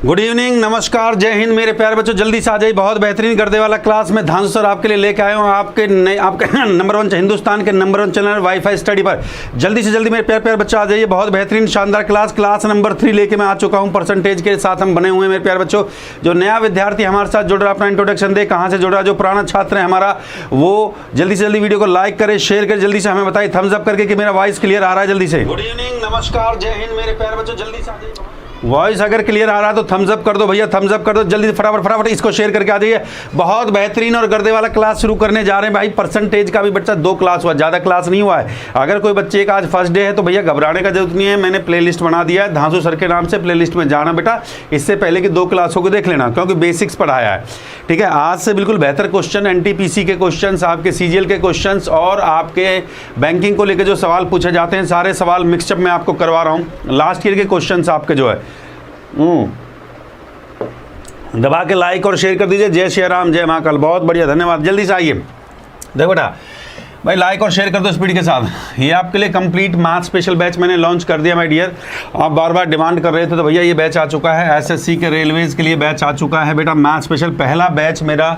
Good evening, नमस्कार, जय हिंद मेरे प्यारे बच्चों। जल्दी से आ जाइए, बहुत बेहतरीन गर्दे वाला क्लास में धांसू सर आपके लिए लेके आया हूँ आपके नंबर 1 हिंदुस्तान के नंबर 1 चैनल वाईफाई स्टडी पर। जल्दी से जल्दी मेरे प्यारे प्यारे बच्चों आ जाइए, बहुत बेहतरीन शानदार क्लास नंबर 3 लेके मैं आ चुका हूँ। परसेंटेज के साथ हम बने हुए हैं मेरे प्यारे बच्चों। जो नया विद्यार्थी हमारे साथ जुड़ रहा है अपना इंट्रोडक्शन दे, कहाँ से जुड़ रहा है। जो पुराना छात्र है हमारा वो जल्दी से जल्दी वीडियो को लाइक करे, शेयर करे, जल्दी से हमें बताइए थम्स अप करके कि मेरा वॉइस क्लियर आ रहा है। जल्दी से गुड इवनिंग, नमस्कार, जय हिंद मेरे प्यारे बच्चों। जल्दी से आ जाइए, वॉइस अगर क्लियर आ रहा है तो थम्स अप कर दो भैया, थम्स अप कर दो जल्दी, फटाफट इसको शेयर करके आ जाइए। बहुत बेहतरीन और गर्दे वाला क्लास शुरू करने जा रहे हैं भाई। परसेंटेज का भी बच्चा 2 क्लास हुआ, ज़्यादा क्लास नहीं हुआ है। अगर कोई बच्चे का आज फर्स्ट डे है तो भैया घबराने का जरूरत नहीं है। मैंने प्लेलिस्ट बना दिया है धांसू सर के नाम से, प्लेलिस्ट में जाना बेटा, इससे पहले की 2 क्लासों को देख लेना क्योंकि बेसिक्स पढ़ाया है। ठीक है, आज से बिल्कुल बेहतर क्वेश्चन, एनटीपीसी के क्वेश्चन, आपके सीजीएल के क्वेश्चन और आपके बैंकिंग को लेकर जो सवाल पूछे जाते हैं, सारे सवाल मिक्सअप में आपको करवा रहा हूँ। लास्ट ईयर के क्वेश्चन आपके जो है दबा के लाइक और शेयर कर दीजिए। जय श्री राम, जय महाकाल, बहुत बढ़िया, धन्यवाद। जल्दी से आइए, देखो बेटा भाई लाइक और शेयर कर दो स्पीड के साथ। ये आपके लिए कंप्लीट मैथ स्पेशल बैच मैंने लॉन्च कर दिया माय डियर। आप बार बार डिमांड कर रहे थे तो भैया ये बैच आ चुका है। एसएससी के रेलवेज के लिए बैच आ चुका है बेटा, मैथ स्पेशल। पहला बैच मेरा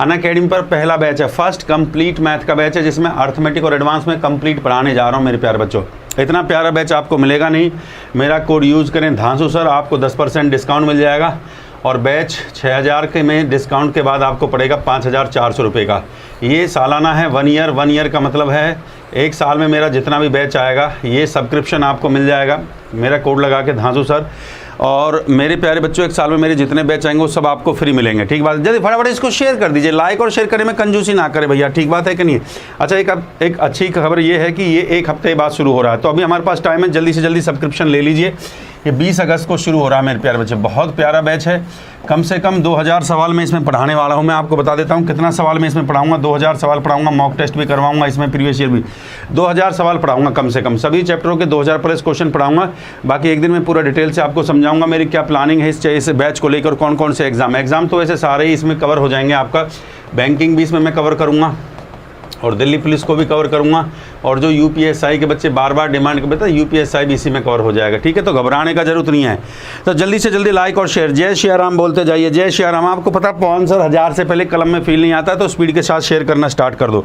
अनअकैडमी पर पहला बैच है, फर्स्ट कंप्लीट मैथ का बैच है जिसमें अर्थमेटिक और एडवांस में कंप्लीट पढ़ाने जा रहा हूँ मेरे प्यारे बच्चों। इतना प्यारा बैच आपको मिलेगा नहीं। मेरा कोड यूज़ करें धांसू सर, आपको 10% डिस्काउंट मिल जाएगा और बैच 6000 के में डिस्काउंट के बाद आपको पड़ेगा 5400 रुपये का। ये सालाना है, 1 ईयर का मतलब है 1 साल में मेरा जितना भी बैच आएगा ये सब्सक्रिप्शन आपको मिल जाएगा मेरा कोड लगा के धांसू सर। और मेरे प्यारे बच्चों 1 साल में मेरे जितने बैच आएंगे वो सब आपको फ्री मिलेंगे। ठीक बात है, जल्दी फटाफट इसको शेयर कर दीजिए, लाइक और शेयर करने में कंजूसी ना करें भैया। ठीक बात है कि नहीं। अच्छा, एक अच्छी खबर ये है कि ये 1 हफ्ते बाद शुरू हो रहा है, तो अभी हमारे पास टाइम है, जल्दी से जल्दी सब्सक्रिप्शन ले लीजिए। ये 20 अगस्त को शुरू हो रहा है मेरे प्यारे बच्चे। बहुत प्यारा बैच है, कम से कम 2000 सवाल में इसमें पढ़ाने वाला हूँ। मैं आपको बता देता हूँ कितना सवाल मैं इसमें पढ़ाऊंगा। 2000 सवाल पढ़ाऊंगा, मॉक टेस्ट भी करवाऊंगा इसमें, प्रीवियस ईयर भी 2000 सवाल पढ़ाऊंगा कम से कम। सभी चैप्टरों के 2000 प्लस क्वेश्चन पढ़ाऊंगा। बाकी एक दिन में पूरा डिटेल से आपको समझाऊंगा मेरी क्या प्लानिंग है इस बैच को लेकर, कौन कौन से एग्जाम तो वैसे सारे ही इसमें कवर हो जाएंगे आपका। बैंकिंग भी इसमें मैं कवर करूँगा और दिल्ली पुलिस को भी कवर करूंगा, और जो यूपीएसआई के बच्चे बार बार डिमांड करते हैं यूपीएसआई भी इसी में कवर हो जाएगा। ठीक है, तो घबराने का जरूरत नहीं है। तो जल्दी से जल्दी लाइक और शेयर। जय श्री राम बोलते जाइए, जय श्री राम। आपको पता पवन सर 1000 से पहले कलम में फील नहीं आता है, तो स्पीड के साथ शेयर करना स्टार्ट कर दो।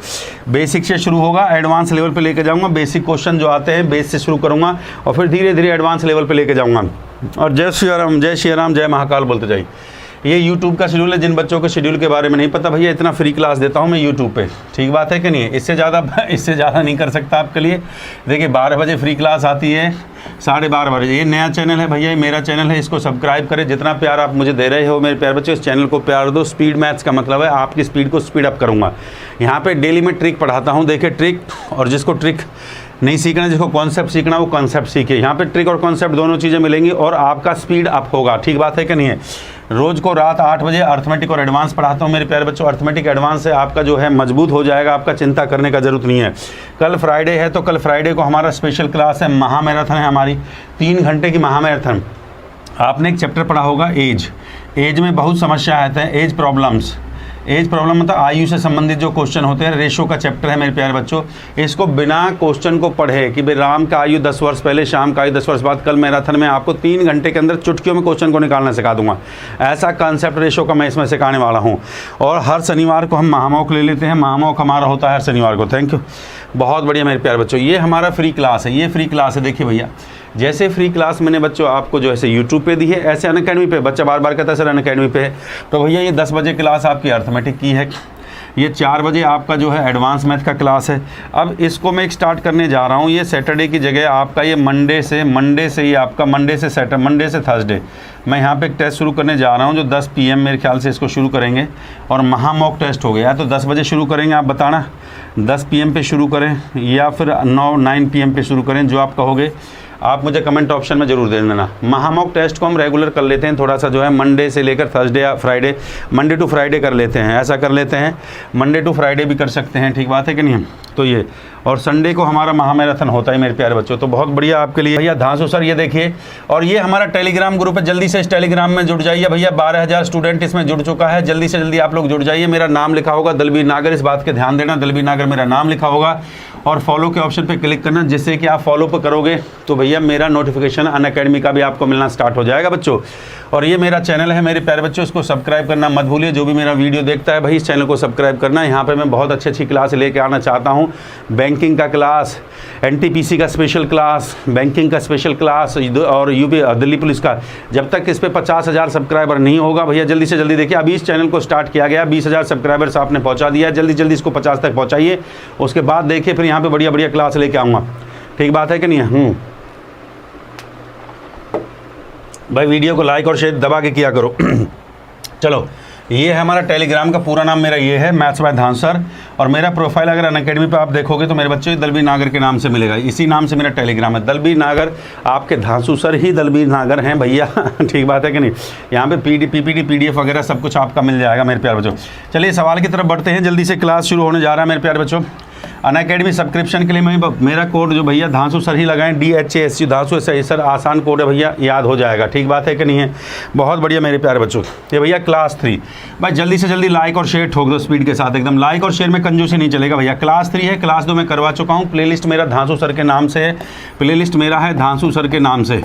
बेसिक से शुरू होगा, एडवांस लेवल पर लेके जाऊँगा। बेसिक क्वेश्चन जो आते हैं बेस से शुरू करूँगा और फिर धीरे धीरे एडवांस लेवल पर लेके जाऊँगा। और जय श्री राम, जय श्री राम, जय महाकाल बोलते जाइए। ये YouTube का शेड्यूल है, जिन बच्चों के शेड्यूल के बारे में नहीं पता भैया, इतना फ्री क्लास देता हूँ मैं YouTube पे। ठीक बात है कि नहीं। इससे ज़्यादा नहीं कर सकता आपके लिए। देखिए 12 बजे फ्री क्लास आती है, 12:30 बजे। ये नया चैनल है भैया, ये मेरा चैनल है, इसको सब्सक्राइब करें। जितना प्यार आप मुझे दे रहे हो मेरे प्यार बच्चे, इस चैनल को प्यार दो। स्पीड मैथ्स का मतलब है आपकी स्पीड को स्पीड अप करूँगा। यहाँ पर डेली मैं ट्रिक पढ़ाता हूँ, देखिए ट्रिक, और जिसको ट्रिक नहीं सीखना, जिसको कॉन्सेप्ट सीखना वो कॉन्सेप्ट सीखे। यहाँ पे ट्रिक और कॉन्सेप्ट दोनों चीज़ें मिलेंगी और आपका स्पीड अप होगा। ठीक बात है कि नहीं है। रोज़ को रात 8 बजे अर्थमेटिक और एडवांस पढ़ाता हूँ मेरे प्यारे बच्चों। अर्थमेटिक एडवांस से आपका जो है मजबूत हो जाएगा, आपका चिंता करने का ज़रूरत नहीं है। कल फ्राइडे है तो कल फ्राइडे को हमारा स्पेशल क्लास है, महामैराथन है हमारी, 3 घंटे की महामैराथन। आपने एक चैप्टर पढ़ा होगा एज में बहुत समस्या आते हैं, एज प्रॉब्लम मतलब आयु से संबंधित जो क्वेश्चन होते हैं। रेशो का चैप्टर है मेरे प्यारे बच्चों। इसको बिना क्वेश्चन को पढ़े कि भाई राम का आयु 10 वर्ष पहले, शाम का आयु 10 वर्ष बाद, कल मैराथन में आपको 3 घंटे के अंदर चुटकियों में क्वेश्चन को निकालना सिखा दूंगा। ऐसा कॉन्सेप्ट रेशो का मैं इसमें सिखाने वाला हूँ। और हर शनिवार को हम महामौक ले लेते हैं, महामौक हमारा होता है हर शनिवार को। थैंक यू, बहुत बढ़िया मेरे प्यारे बच्चों। ये हमारा फ्री क्लास है, ये फ्री क्लास है। देखिए भैया, जैसे फ्री क्लास मैंने बच्चों आपको जो ऐसे यूट्यूब पे दी है, ऐसे अनअकैडमी पे बच्चा बार बार कहता है सर अनअकैडमी पे है, तो भैया ये 10 बजे क्लास आपकी अर्थमेटिक की है, ये 4 बजे आपका जो है एडवांस मैथ का क्लास है। अब इसको मैं एक स्टार्ट करने जा रहा हूँ। ये सैटरडे की जगह आपका ये मंडे से ही आपका मंडे से थर्सडे मैं यहाँ पे एक टेस्ट शुरू करने जा रहा हूँ, जो 10 PM मेरे ख्याल से इसको शुरू करेंगे। और महामॉक टेस्ट हो गया तो 10 बजे शुरू करेंगे, आप बताना 10 PM पे शुरू करें या फिर 9 PM पे शुरू करें, जो आप कहोगे। आप मुझे कमेंट ऑप्शन में ज़रूर दे देना। महामॉक टेस्ट को हम रेगुलर कर लेते हैं, थोड़ा सा जो है मंडे से लेकर थर्सडे या फ्राइडे, मंडे टू फ्राइडे कर लेते हैं, ऐसा कर लेते हैं। मंडे टू फ्राइडे भी कर सकते हैं, ठीक बात है कि नहीं। तो ये और संडे को हमारा महामैराथन होता है मेरे प्यारे बच्चों। तो बहुत बढ़िया आपके लिए भैया धांसू सर, ये देखिए। और ये हमारा टेलीग्राम ग्रुप है, जल्दी से इस टेलीग्राम में जुड़ जाइए भैया। 12000 स्टूडेंट इसमें जुड़ चुका है, जल्दी से जल्दी आप लोग जुड़ जाइए। मेरा नाम लिखा होगा दलबीर नागर, इस बात के ध्यान देना, दलबीर नागर मेरा नाम लिखा होगा। और फॉलो के ऑप्शन पर क्लिक करना, जिससे कि आप फॉलो पर करोगे तो भैया भैया मेरा नोटिफिकेशन अनअकैडमी का भी आपको मिलना स्टार्ट हो जाएगा बच्चों। और ये मेरा चैनल है मेरे प्यारे बच्चों, इसको सब्सक्राइब करना मत भूलिए। जो भी मेरा वीडियो देखता है भाई इस चैनल को सब्सक्राइब करना। यहाँ पे मैं बहुत अच्छी क्लास लेके आना चाहता हूँ। बैंकिंग का क्लास, NTPC का स्पेशल क्लास, बैंकिंग का स्पेशल क्लास और यूपी दिल्ली पुलिस का। जब तक इस पर 50,000 सब्सक्राइबर नहीं होगा भैया जल्दी से जल्दी देखिए। अभी इस चैनल को स्टार्ट किया गया, 20,000 सब्सक्राइबर्स आपने पहुँचा दिया है, जल्दी जल्दी इसको 50 तक पहुँचाइए। उसके बाद देखिए फिर यहाँ पर बढ़िया बढ़िया क्लास लेके आऊँगा। ठीक बात है कि नहीं है? भाई वीडियो को लाइक और शेयर दबा के किया करो। चलो, ये है हमारा टेलीग्राम का पूरा नाम मेरा ये है, मैथ्स बाय धांसू सर। और मेरा प्रोफाइल अगर अनअकैडमी पे आप देखोगे तो मेरे बच्चे दलबीर नागर के नाम से मिलेगा। इसी नाम से मेरा टेलीग्राम है, दलबीर नागर। आपके धांसू सर ही दलबीर नागर हैं भैया। ठीक बात है कि नहीं? यहाँ पे PPT PDF वगैरह सब कुछ आपका मिल जाएगा मेरे प्यारे बच्चों। चलिए सवाल की तरफ बढ़ते हैं, जल्दी से क्लास शुरू होने जा रहा है मेरे प्यारे बच्चों। अनअकैडमी सब्सक्रिप्शन के लिए मेरा कोड जो भैया धांसू सर ही लगाएं, DHASU धांसू सर, आसान कोड है भैया, याद हो जाएगा। ठीक बात है कि नहीं है? बहुत बढ़िया मेरे प्यारे बच्चों। ये भैया क्लास 3। भाई जल्दी से जल्दी लाइक और शेयर ठोक दो स्पीड के साथ एकदम। लाइक और शेयर में कंजूसी नहीं चलेगा भैया। क्लास 3 है, क्लास 2 मैं करवा चुका हूँ। प्लेलिस्ट मेरा धांसू सर के नाम से है, प्लेलिस्ट मेरा है धांसू सर के नाम से,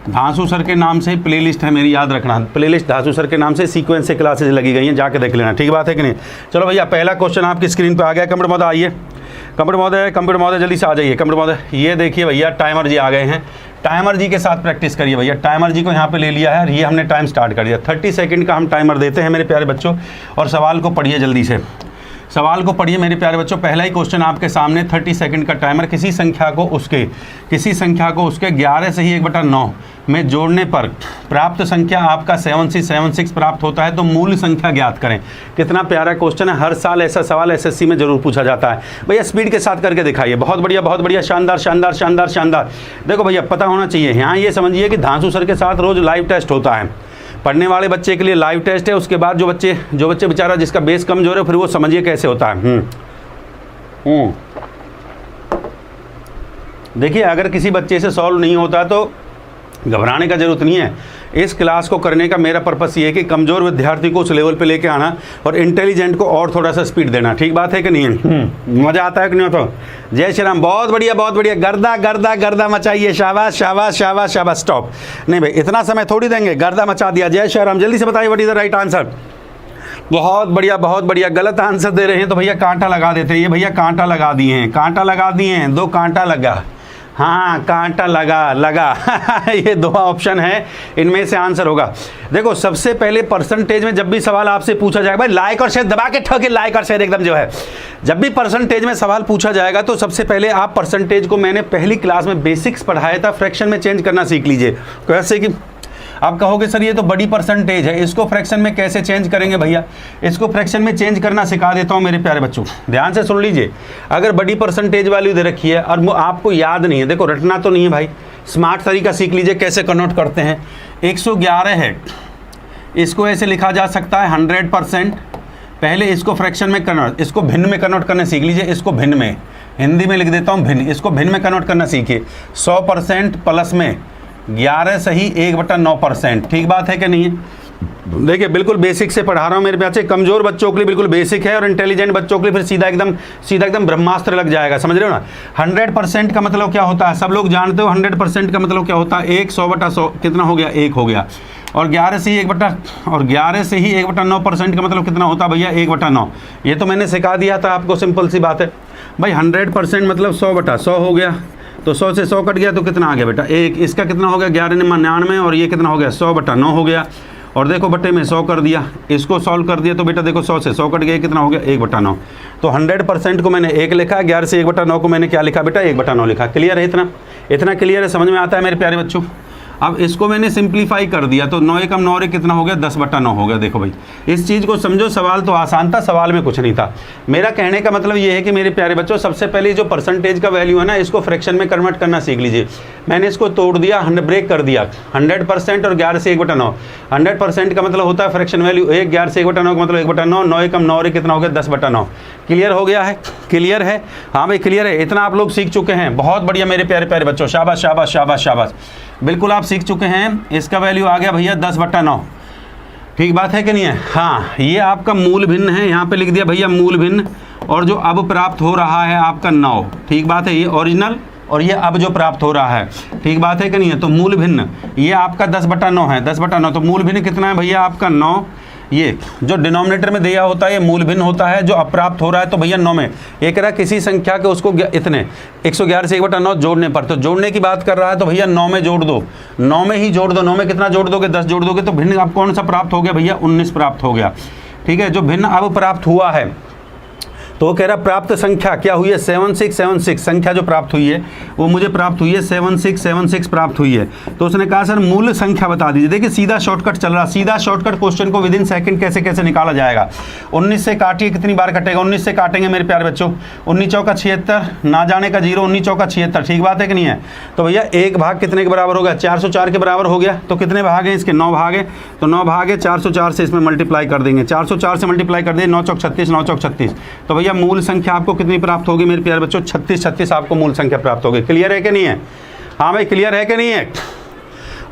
धांसू सर के नाम से प्लेलिस्ट है मेरी, याद रखना। प्लेलिस्ट धांसू सर के नाम से सीक्वेंस से क्लासेज लगी गई हैं, जाके देख लेना। ठीक बात है कि नहीं? चलो भैया पहला क्वेश्चन आपकी स्क्रीन पे आ गया। कंप्यूटर महोदय आइए, कंप्यूटर महोदय जल्दी से आ जाइए। कंप्यूटर महोदय ये देखिए भैया टाइमर जी आ गए हैं। टाइमर जी के साथ प्रैक्टिस करिए भैया। टाइमर जी को यहाँ पे ले लिया है और ये हमने टाइम स्टार्ट कर दिया। 30 सेकंड का हम टाइमर देते हैं मेरे प्यारे बच्चों। और सवाल को पढ़िए जल्दी से, सवाल को पढ़िए मेरे प्यारे बच्चों। पहला ही क्वेश्चन आपके सामने, 30 सेकंड का टाइमर। किसी संख्या को उसके 11 से ही 1/9 में जोड़ने पर प्राप्त संख्या आपका 7676 प्राप्त होता है, तो मूल संख्या ज्ञात करें। कितना प्यारा क्वेश्चन है, हर साल ऐसा सवाल SSC में जरूर पूछा जाता है भैया। स्पीड के साथ करके दिखाइए। बहुत बढ़िया, बहुत बढ़िया, शानदार शानदार शानदार शानदार। देखो भैया पता होना चाहिए, यहाँ ये समझिए कि धांसू सर के साथ रोज लाइव टेस्ट होता है। पढ़ने वाले बच्चे के लिए लाइव टेस्ट है। उसके बाद जो बच्चे बेचारा जिसका बेस कमजोर है, फिर वो समझिए कैसे होता है। देखिए अगर किसी बच्चे से सॉल्व नहीं होता तो घबराने का जरूरत नहीं है। इस क्लास को करने का मेरा पर्पस ये है कि कमज़ोर विद्यार्थी को उस लेवल पे लेके आना और इंटेलिजेंट को और थोड़ा सा स्पीड देना। ठीक बात है कि नहीं? मज़ा आता है कि नहीं होता? जय श्री राम। बहुत बढ़िया, बहुत बढ़िया। गर्दा गर्दा गर्दा मचाइए। शाबाश शाबाश शाबाश शाबाश। स्टॉप। नहीं भाई इतना समय थोड़ी देंगे, गर्दा मचा दिया। जय श्री राम। जल्दी से बताइए what is the right answer. बहुत बढ़िया, बहुत बढ़िया। गलत आंसर दे रहे हैं तो भैया कांटा लगा देते हैं। ये भैया कांटा लगा दिए हैं, कांटा लगा दिए हैं, 2 कांटा लगा। हाँ कांटा लगा ये 2 ऑप्शन है, इनमें से आंसर होगा। देखो सबसे पहले परसेंटेज में जब भी सवाल आपसे पूछा जाएगा, भाई लाइक और शेयर दबा के ठोके, लाइक और शेयर एकदम जो है। जब भी परसेंटेज में सवाल पूछा जाएगा तो सबसे पहले आप परसेंटेज को, मैंने पहली क्लास में बेसिक्स पढ़ाया था, फ्रैक्शन में चेंज करना सीख लीजिए। कैसे कि आप कहोगे सर ये तो बड़ी परसेंटेज है, इसको फ्रैक्शन में कैसे चेंज करेंगे भैया? इसको फ्रैक्शन में चेंज करना सिखा देता हूँ मेरे प्यारे बच्चों। ध्यान से सुन लीजिए। अगर बड़ी परसेंटेज वैल्यू दे रखी है और आपको याद नहीं है, देखो रटना तो नहीं है भाई, स्मार्ट तरीका सीख लीजिए कैसे कन्वर्ट करते हैं। 111 है, इसको ऐसे लिखा जा सकता है 100%। पहले इसको फ्रैक्शन में कन्वर्ट, इसको भिन्न में कन्वर्ट करना सीख लीजिए। इसको भिन्न में, हिंदी में लिख देता हूँ भिन्न, इसको भिन्न में कन्वर्ट करना सीखिए। 100% प्लस में 11 सही 1/9%। ठीक बात है कि नहीं है? देखिए बिल्कुल बेसिक से पढ़ा रहा हूँ मेरे बच्चे। कमजोर बच्चों के लिए बिल्कुल बेसिक है और इंटेलिजेंट बच्चों के लिए फिर सीधा एकदम ब्रह्मास्त्र लग जाएगा। समझ रहे हो ना? 100% का मतलब क्या होता है? सब लोग जानते हो 100% का मतलब क्या होता है? 100/100 कितना हो गया? 1 हो गया। और 11 से ही 1/9% का मतलब कितना होता है भैया? 1/9। ये तो मैंने सिखा दिया था आपको, सिंपल सी बात है भाई। 100% मतलब 100/100 हो गया, तो 100 से 100 कट गया तो कितना आ गया बेटा? 1। इसका कितना हो गया? 1199 और ये कितना हो गया? 100/9 हो गया। और देखो बट्टे में 100 कर दिया, इसको सॉल्व कर दिया तो बेटा देखो 100 से 100 कट गया, कितना हो गया? 1/9। तो 100% को मैंने 1 लिखा, 11 से 1/9 को मैंने क्या लिखा बेटा? 1/9 लिखा। क्लियर है? इतना क्लियर है? समझ में आता है मेरे प्यारे बच्चों? अब इसको मैंने सिंप्लीफाई कर दिया तो 9 कम 9 कितना हो गया? 10/9 हो गया। देखो भाई इस चीज़ को समझो, सवाल तो आसान था, सवाल में कुछ नहीं था। मेरा कहने का मतलब ये है कि मेरे प्यारे बच्चों सबसे पहले जो परसेंटेज का वैल्यू है ना, इसको फ्रैक्शन में कन्वर्ट करना सीख लीजिए। मैंने इसको तोड़ दिया, ब्रेक कर दिया। 100% और 11 से 1/9। 100% का मतलब होता है फ्रैक्शन वैल्यू 1, 11 से 1/9 का मतलब 1/9। 9 कम 9 कितना हो गया? 10/9। क्लियर हो गया है? क्लियर है? हाँ भाई क्लियर है। इतना आप लोग सीख चुके हैं, बहुत बढ़िया मेरे प्यारे प्यारे बच्चों। शाबाश शाबाश शाबाश शाबाश। बिल्कुल आप सीख चुके हैं। इसका वैल्यू आ गया भैया 10/9। ठीक बात है कि नहीं है? हाँ ये आपका मूल भिन्न है, यहाँ पे लिख दिया भैया मूल भिन्न। और जो अब प्राप्त हो रहा है आपका 9। ठीक बात है, ये ओरिजिनल और ये अब जो प्राप्त हो रहा है, ठीक बात है कि नहीं है। तो मूल भिन्न ये आपका 10/9 है, 10/9, तो मूल भिन्न कितना है भैया आपका 9। ये जो डिनोमिनेटर में दिया होता है ये मूल भिन्न होता है, जो अप्राप्त हो रहा है तो भैया 9 में। ये कह रहा है किसी संख्या के उसको इतने 111 से 1/9 जोड़ने पर, तो जोड़ने की बात कर रहा है तो भैया 9 में जोड़ दो, 9 में ही जोड़ दो। 9 में कितना जोड़ दोगे? 10 जोड़ दोगे, तो भिन्न अब कौन सा प्राप्त हो गया भैया? 19 प्राप्त हो गया। ठीक है, जो भिन्न अब प्राप्त हुआ है तो वो कह रहा प्राप्त संख्या क्या हुई है? 7676 संख्या जो प्राप्त हुई है वो मुझे प्राप्त हुई है 7676 प्राप्त हुई है। तो उसने कहा सर मूल संख्या बता दीजिए। देखिए सीधा शॉर्टकट चल रहा, सीधा शॉर्टकट क्वेश्चन को विदिन सेकंड कैसे कैसे निकाला जाएगा। 19 से काटिए, कितनी बार कटेगा? 19 से काटेंगे मेरे प्यारे बच्चों, 19 चौका 76, ना जाने का 0, 19 चौका 76, ठीक बात है कि नहीं है। तो भैया एक भाग कितने के बराबर हो गया? 404 के बराबर हो गया। तो कितने भाग हैं इसके? 9 भाग है, तो 9 भाग है 404 से इसमें मल्टीप्लाई कर देंगे, 404 से मल्टीप्लाई कर देंगे, 9 चौक 36, 9 चौक 36। तो भैया मूल संख्या आपको कितनी प्राप्त होगी मेरे प्यारे बच्चों? 36 आपको मूल संख्या प्राप्त होगी। क्लियर है कि नहीं है? हाँ भाई क्लियर है कि नहीं है?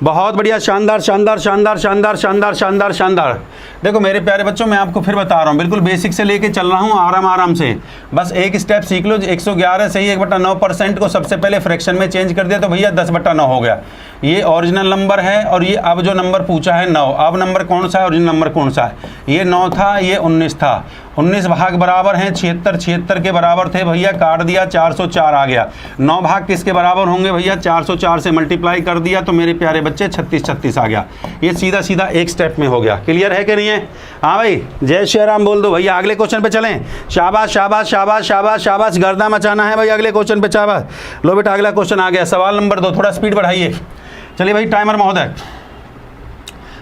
बहुत बढ़िया, शानदार शानदार शानदार शानदार शानदार शानदार शानदार। देखो मेरे प्यारे बच्चों मैं आपको फिर बता रहा हूँ, बिल्कुल बेसिक से लेके चल रहा हूँ आराम आराम से, बस एक स्टेप सीख लो। 111 से ही 1/9% को सबसे पहले फ्रैक्शन में चेंज कर दिया तो भैया 10/9 हो गया। ये ओरिजिनल नंबर है और ये अब जो नंबर पूछा है 9, अब नंबर कौन सा है? ओरिजिनल नंबर कौन सा है? ये 9 था, ये 19 था। 19 भाग बराबर हैं 76, 76 के बराबर थे भैया, काट दिया 404 आ गया। 9 भाग किसके बराबर होंगे भैया? 404 से मल्टीप्लाई कर दिया तो मेरे प्यारे बच्चे 36 आ गया। ये सीधा सीधा एक स्टेप में हो गया। क्लियर है कि नहीं है? हाँ भाई जय श्री राम बोल दो भैया। अगले क्वेश्चन पे चलें। शाबाश शाबाश शाबाश शाबाश शाबाश, गर्दा मचाना है भाई अगले क्वेश्चन पे। शाबाश। लो बेटा अगला क्वेश्चन आ गया, सवाल नंबर 2, थोड़ा स्पीड बढ़ाइए। चलिए भाई टाइमर महोदय।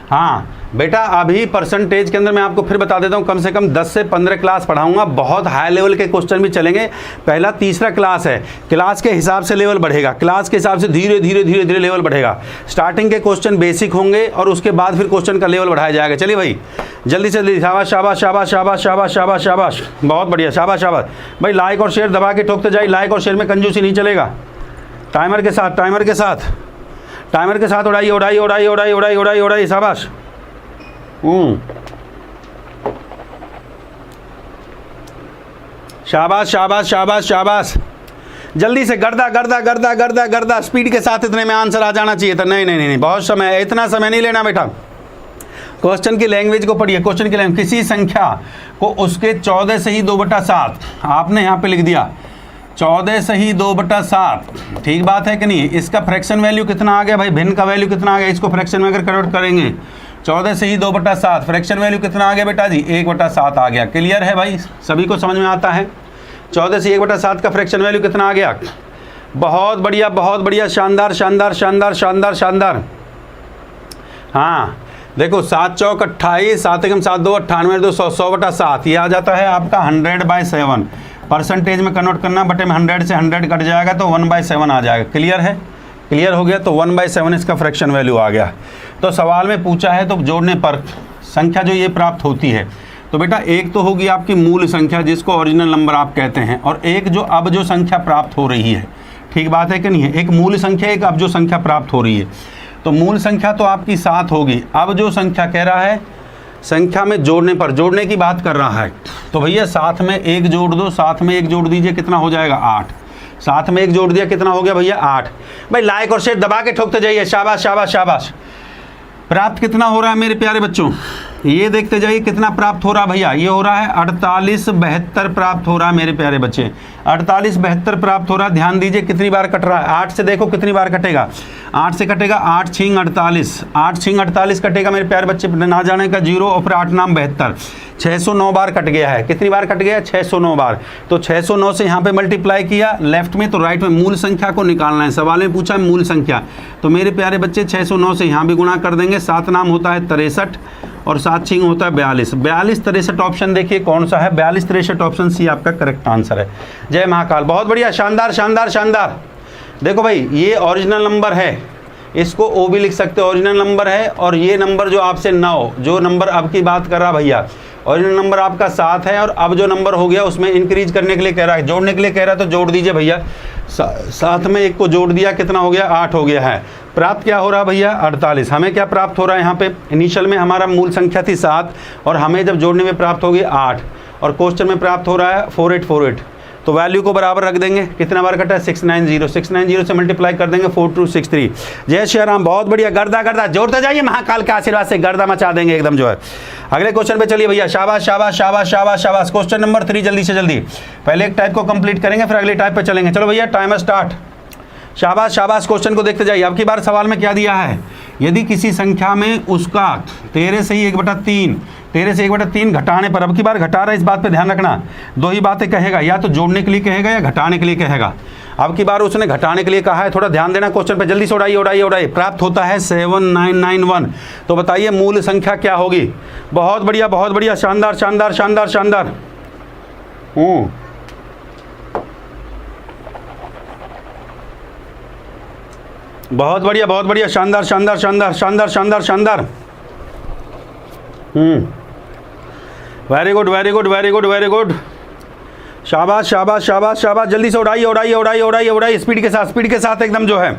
हाँ बेटा अभी परसेंटेज के अंदर मैं आपको फिर बता देता हूँ, कम से कम 10 से 15 क्लास पढ़ाऊंगा, बहुत हाई लेवल के क्वेश्चन भी चलेंगे। पहला तीसरा क्लास है, क्लास के हिसाब से लेवल बढ़ेगा, क्लास के हिसाब से धीरे धीरे धीरे धीरे लेवल बढ़ेगा। स्टार्टिंग के क्वेश्चन बेसिक होंगे और उसके बाद फिर क्वेश्चन का लेवल बढ़ाया जाएगा। चलिए भाई जल्दी से जल्दी। शाबाश शाबाश शाबाश शाबाश शाबाश शाबाश शाबाश, बहुत बढ़िया, शाबाश शाबाश भाई। लाइक और शेयर दबा के ठोकते जाइए, लाइक और शेयर में कंजूसी नहीं चलेगा। टाइमर के साथ, टाइमर के साथ, टाइमर के साथ उड़ाइए उड़ाइए उड़ाइए उड़ाइए उड़ाइए उड़ाइए उड़ाइए, शाबाश। शाबाश शाबाश शाबाश शाबाश, जल्दी से गर्दा गर्दा गर्दा गर्दा गर्दा, स्पीड के साथ इतने में आंसर आ जाना चाहिए था। नहीं नहीं नहीं, बहुत समय, इतना समय नहीं लेना बेटा। क्वेश्चन की लैंग्वेज को पढ़िए, क्वेश्चन की लैंग्वेज। किसी संख्या को उसके 14 से ही 2/7 आपने यहाँ पे लिख दिया, 14 से ही 2/7, ठीक बात है कि नहीं। इसका फ्रैक्शन वैल्यू कितना आ गया भाई? भिन्न का वैल्यू कितना आ गया? इसको फ्रैक्शन में अगर कन्वर्ट करेंगे 14 से ही 2/7, फ्रैक्शन वैल्यू कितना आ गया बेटा जी? 1/7 आ गया। क्लियर है भाई, सभी को समझ में आता है? 14 से 1/7 का फ्रैक्शन वैल्यू कितना आ गया? बहुत बढ़िया बहुत बढ़िया, शानदार शानदार शानदार शानदार शानदार। हाँ देखो 7 चौक 28, 7 एकम 7 2 98, 2 100, 100/7 ये आ जाता है आपका 100/7। परसेंटेज में कन्वर्ट करना, बटे में 100 से 100 कट जाएगा तो 1/7 आ जाएगा। क्लियर है? क्लियर हो गया। तो 1/7 इसका फ्रैक्शन वैल्यू आ गया। तो सवाल में पूछा है तो जोड़ने पर संख्या जो ये प्राप्त होती है, तो बेटा एक तो होगी आपकी मूल संख्या जिसको ओरिजिनल नंबर आप कहते हैं, और एक जो अब जो संख्या प्राप्त हो रही है, ठीक बात है कि नहीं है। एक मूल संख्या, एक अब जो संख्या प्राप्त हो रही है। तो मूल संख्या तो आपकी 7 होगी, अब जो संख्या कह रहा है संख्या में जोड़ने पर, जोड़ने की बात कर रहा है, तो भैया 7 में 1 जोड़ दो, 7 में 1 जोड़ दीजिए, कितना हो जाएगा? 8। 7 में 1 जोड़ दिया, कितना हो गया भैया? 8। भाई लाइक और शेयर दबा के ठोकते जाइए, शाबाश शाबाश शाबाश। प्राप्त कितना हो रहा है मेरे प्यारे बच्चों? ये देखते जाइए कितना प्राप्त हो रहा है भैया। ये हो रहा है 4872 प्राप्त हो रहा है मेरे प्यारे बच्चे, 4872 प्राप्त हो रहा है। ध्यान दीजिए कितनी बार कट रहा है। 8 से देखो कितनी बार कटेगा, 8 से कटेगा 8 छिंग 48, 8 छिंग 48 कटेगा मेरे प्यारे बच्चे, ना जाने का 0 और फिर 8 नाम 72, 609 बार कट गया है। कितनी बार कट गया? 609 बार। तो 609 से यहाँ पे मल्टीप्लाई किया लेफ्ट में, तो राइट में मूल संख्या को निकालना है। सवाल में पूछा है मूल संख्या, तो मेरे प्यारे बच्चे 609 से यहाँ भी गुणा कर देंगे। 7 नाम होता है 63 और 7 छिंग होता है 42। 42 63 ऑप्शन देखिए कौन सा है? 42 63 ऑप्शन सी आपका करेक्ट आंसर है। जय महाकाल, बहुत बढ़िया, शानदार शानदार शानदार। देखो भाई ये ओरिजिनल नंबर है, इसको ओ भी लिख सकते हो, ओरिजिनल नंबर है। और ये नंबर जो आपसे 9, जो नंबर अब की बात कर रहा भैया, ओरिजिनल नंबर आपका 7 है और अब जो नंबर हो गया उसमें इंक्रीज करने के लिए कह रहा है, जोड़ने के लिए कह रहा है, तो जोड़ दीजिए भैया। 7 में 1 को जोड़ दिया, कितना हो गया? 8 हो गया है। प्राप्त क्या हो रहा है भैया? 48। हमें क्या प्राप्त हो रहा है यहाँ पे? इनिशियल में हमारा मूल संख्या थी 7 और हमें जब जोड़ने में प्राप्त होगी 8, और क्वेश्चन में प्राप्त हो रहा है 4848। तो वैल्यू को बराबर रख देंगे। कितना बार कटा है? 690। 690 से मल्टीप्लाई कर देंगे 4263। जय श्री राम, बहुत बढ़िया। गर्दा गर्दा जोड़ते जाइए, महाकाल के आशीर्वाद से गर्दा मचा देंगे एकदम जो है। अगले क्वेश्चन पे चलिए भैया। शाबाश शाबाश शाबाश शाबाश शाबाश। क्वेश्चन नंबर 3 जल्दी से जल्दी। पहले एक टाइप को कंप्लीट करेंगे फिर अगले टाइप पे चलेंगे। चलो भैया टाइमर स्टार्ट। शाबाश शाबाश, क्वेश्चन को देखते जाइए। अब की बार सवाल में क्या दिया है? यदि किसी संख्या में उसका 13 से ही 1/3 13 से 1/3 घटाने पर, अब की बार घटा रहा है, इस बात पे ध्यान रखना। दो ही बातें कहेगा, या तो जोड़ने के लिए कहेगा या घटाने के लिए कहेगा। अब की बार उसने घटाने के लिए कहा है, थोड़ा ध्यान देना क्वेश्चन पे। जल्दी से उड़ाइए उड़ाइए उड़ाइए। प्राप्त होता है 7991। तो बताइए मूल संख्या क्या होगी? बहुत बढ़िया बहुत बढ़िया, शानदार शानदार शानदार शानदार। बहुत बढ़िया, शानदार शानदार शानदार शानदार शानदार शानदार। Very good very good very good very good. शाबाश शाबाश शाबाश शाबाश। जल्दी से उड़ाइए उड़ाइए उड़ाइए उड़ाइए उड़ाइए, स्पीड के साथ एकदम जो है।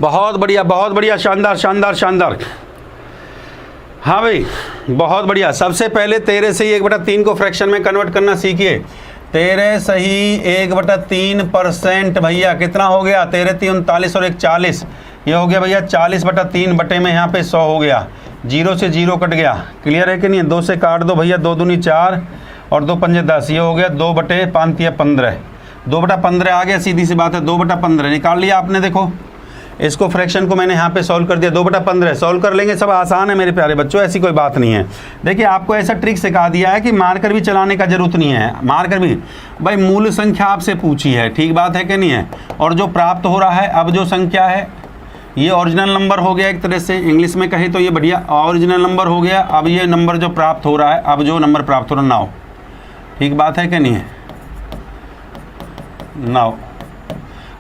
बहुत बढ़िया, शानदार शानदार शानदार। हाँ भाई बहुत बढ़िया। सबसे पहले 13 से ही 1/3 को फ्रैक्शन में कन्वर्ट करना सीखिए। 13 सही 1/3% भैया कितना हो गया? 13 3 39 और 1 40। ये हो गया भैया 40/3 बटे में यहाँ पे 100 हो गया। 0 से 0 कट गया। क्लियर है कि नहीं? 2 से काट दो भैया, 2 दूनी 4 और 2 पंजे 10। ये हो गया 2/5 15। 2/15 आ गया, सीधी सी बात है। 2/15 निकाल लिया आपने। देखो इसको फ्रैक्शन को मैंने यहाँ पे सॉल्व कर दिया। 2/15 सॉल्व कर लेंगे, सब आसान है मेरे प्यारे बच्चों, ऐसी कोई बात नहीं है। देखिए आपको ऐसा ट्रिक सिखा दिया है कि मार्कर भी चलाने का जरूरत नहीं है। मार्कर भी भाई मूल संख्या आपसे पूछी है, ठीक बात है कि नहीं है? और जो प्राप्त हो रहा है, अब जो संख्या है ये ओरिजिनल नंबर हो गया एक तरह से, इंग्लिश में कहे तो ये बढ़िया ओरिजिनल नंबर हो गया। अब ये नंबर जो प्राप्त हो रहा है, अब जो नंबर प्राप्त हो रहा है 9, ठीक बात है कि नहीं है? 9।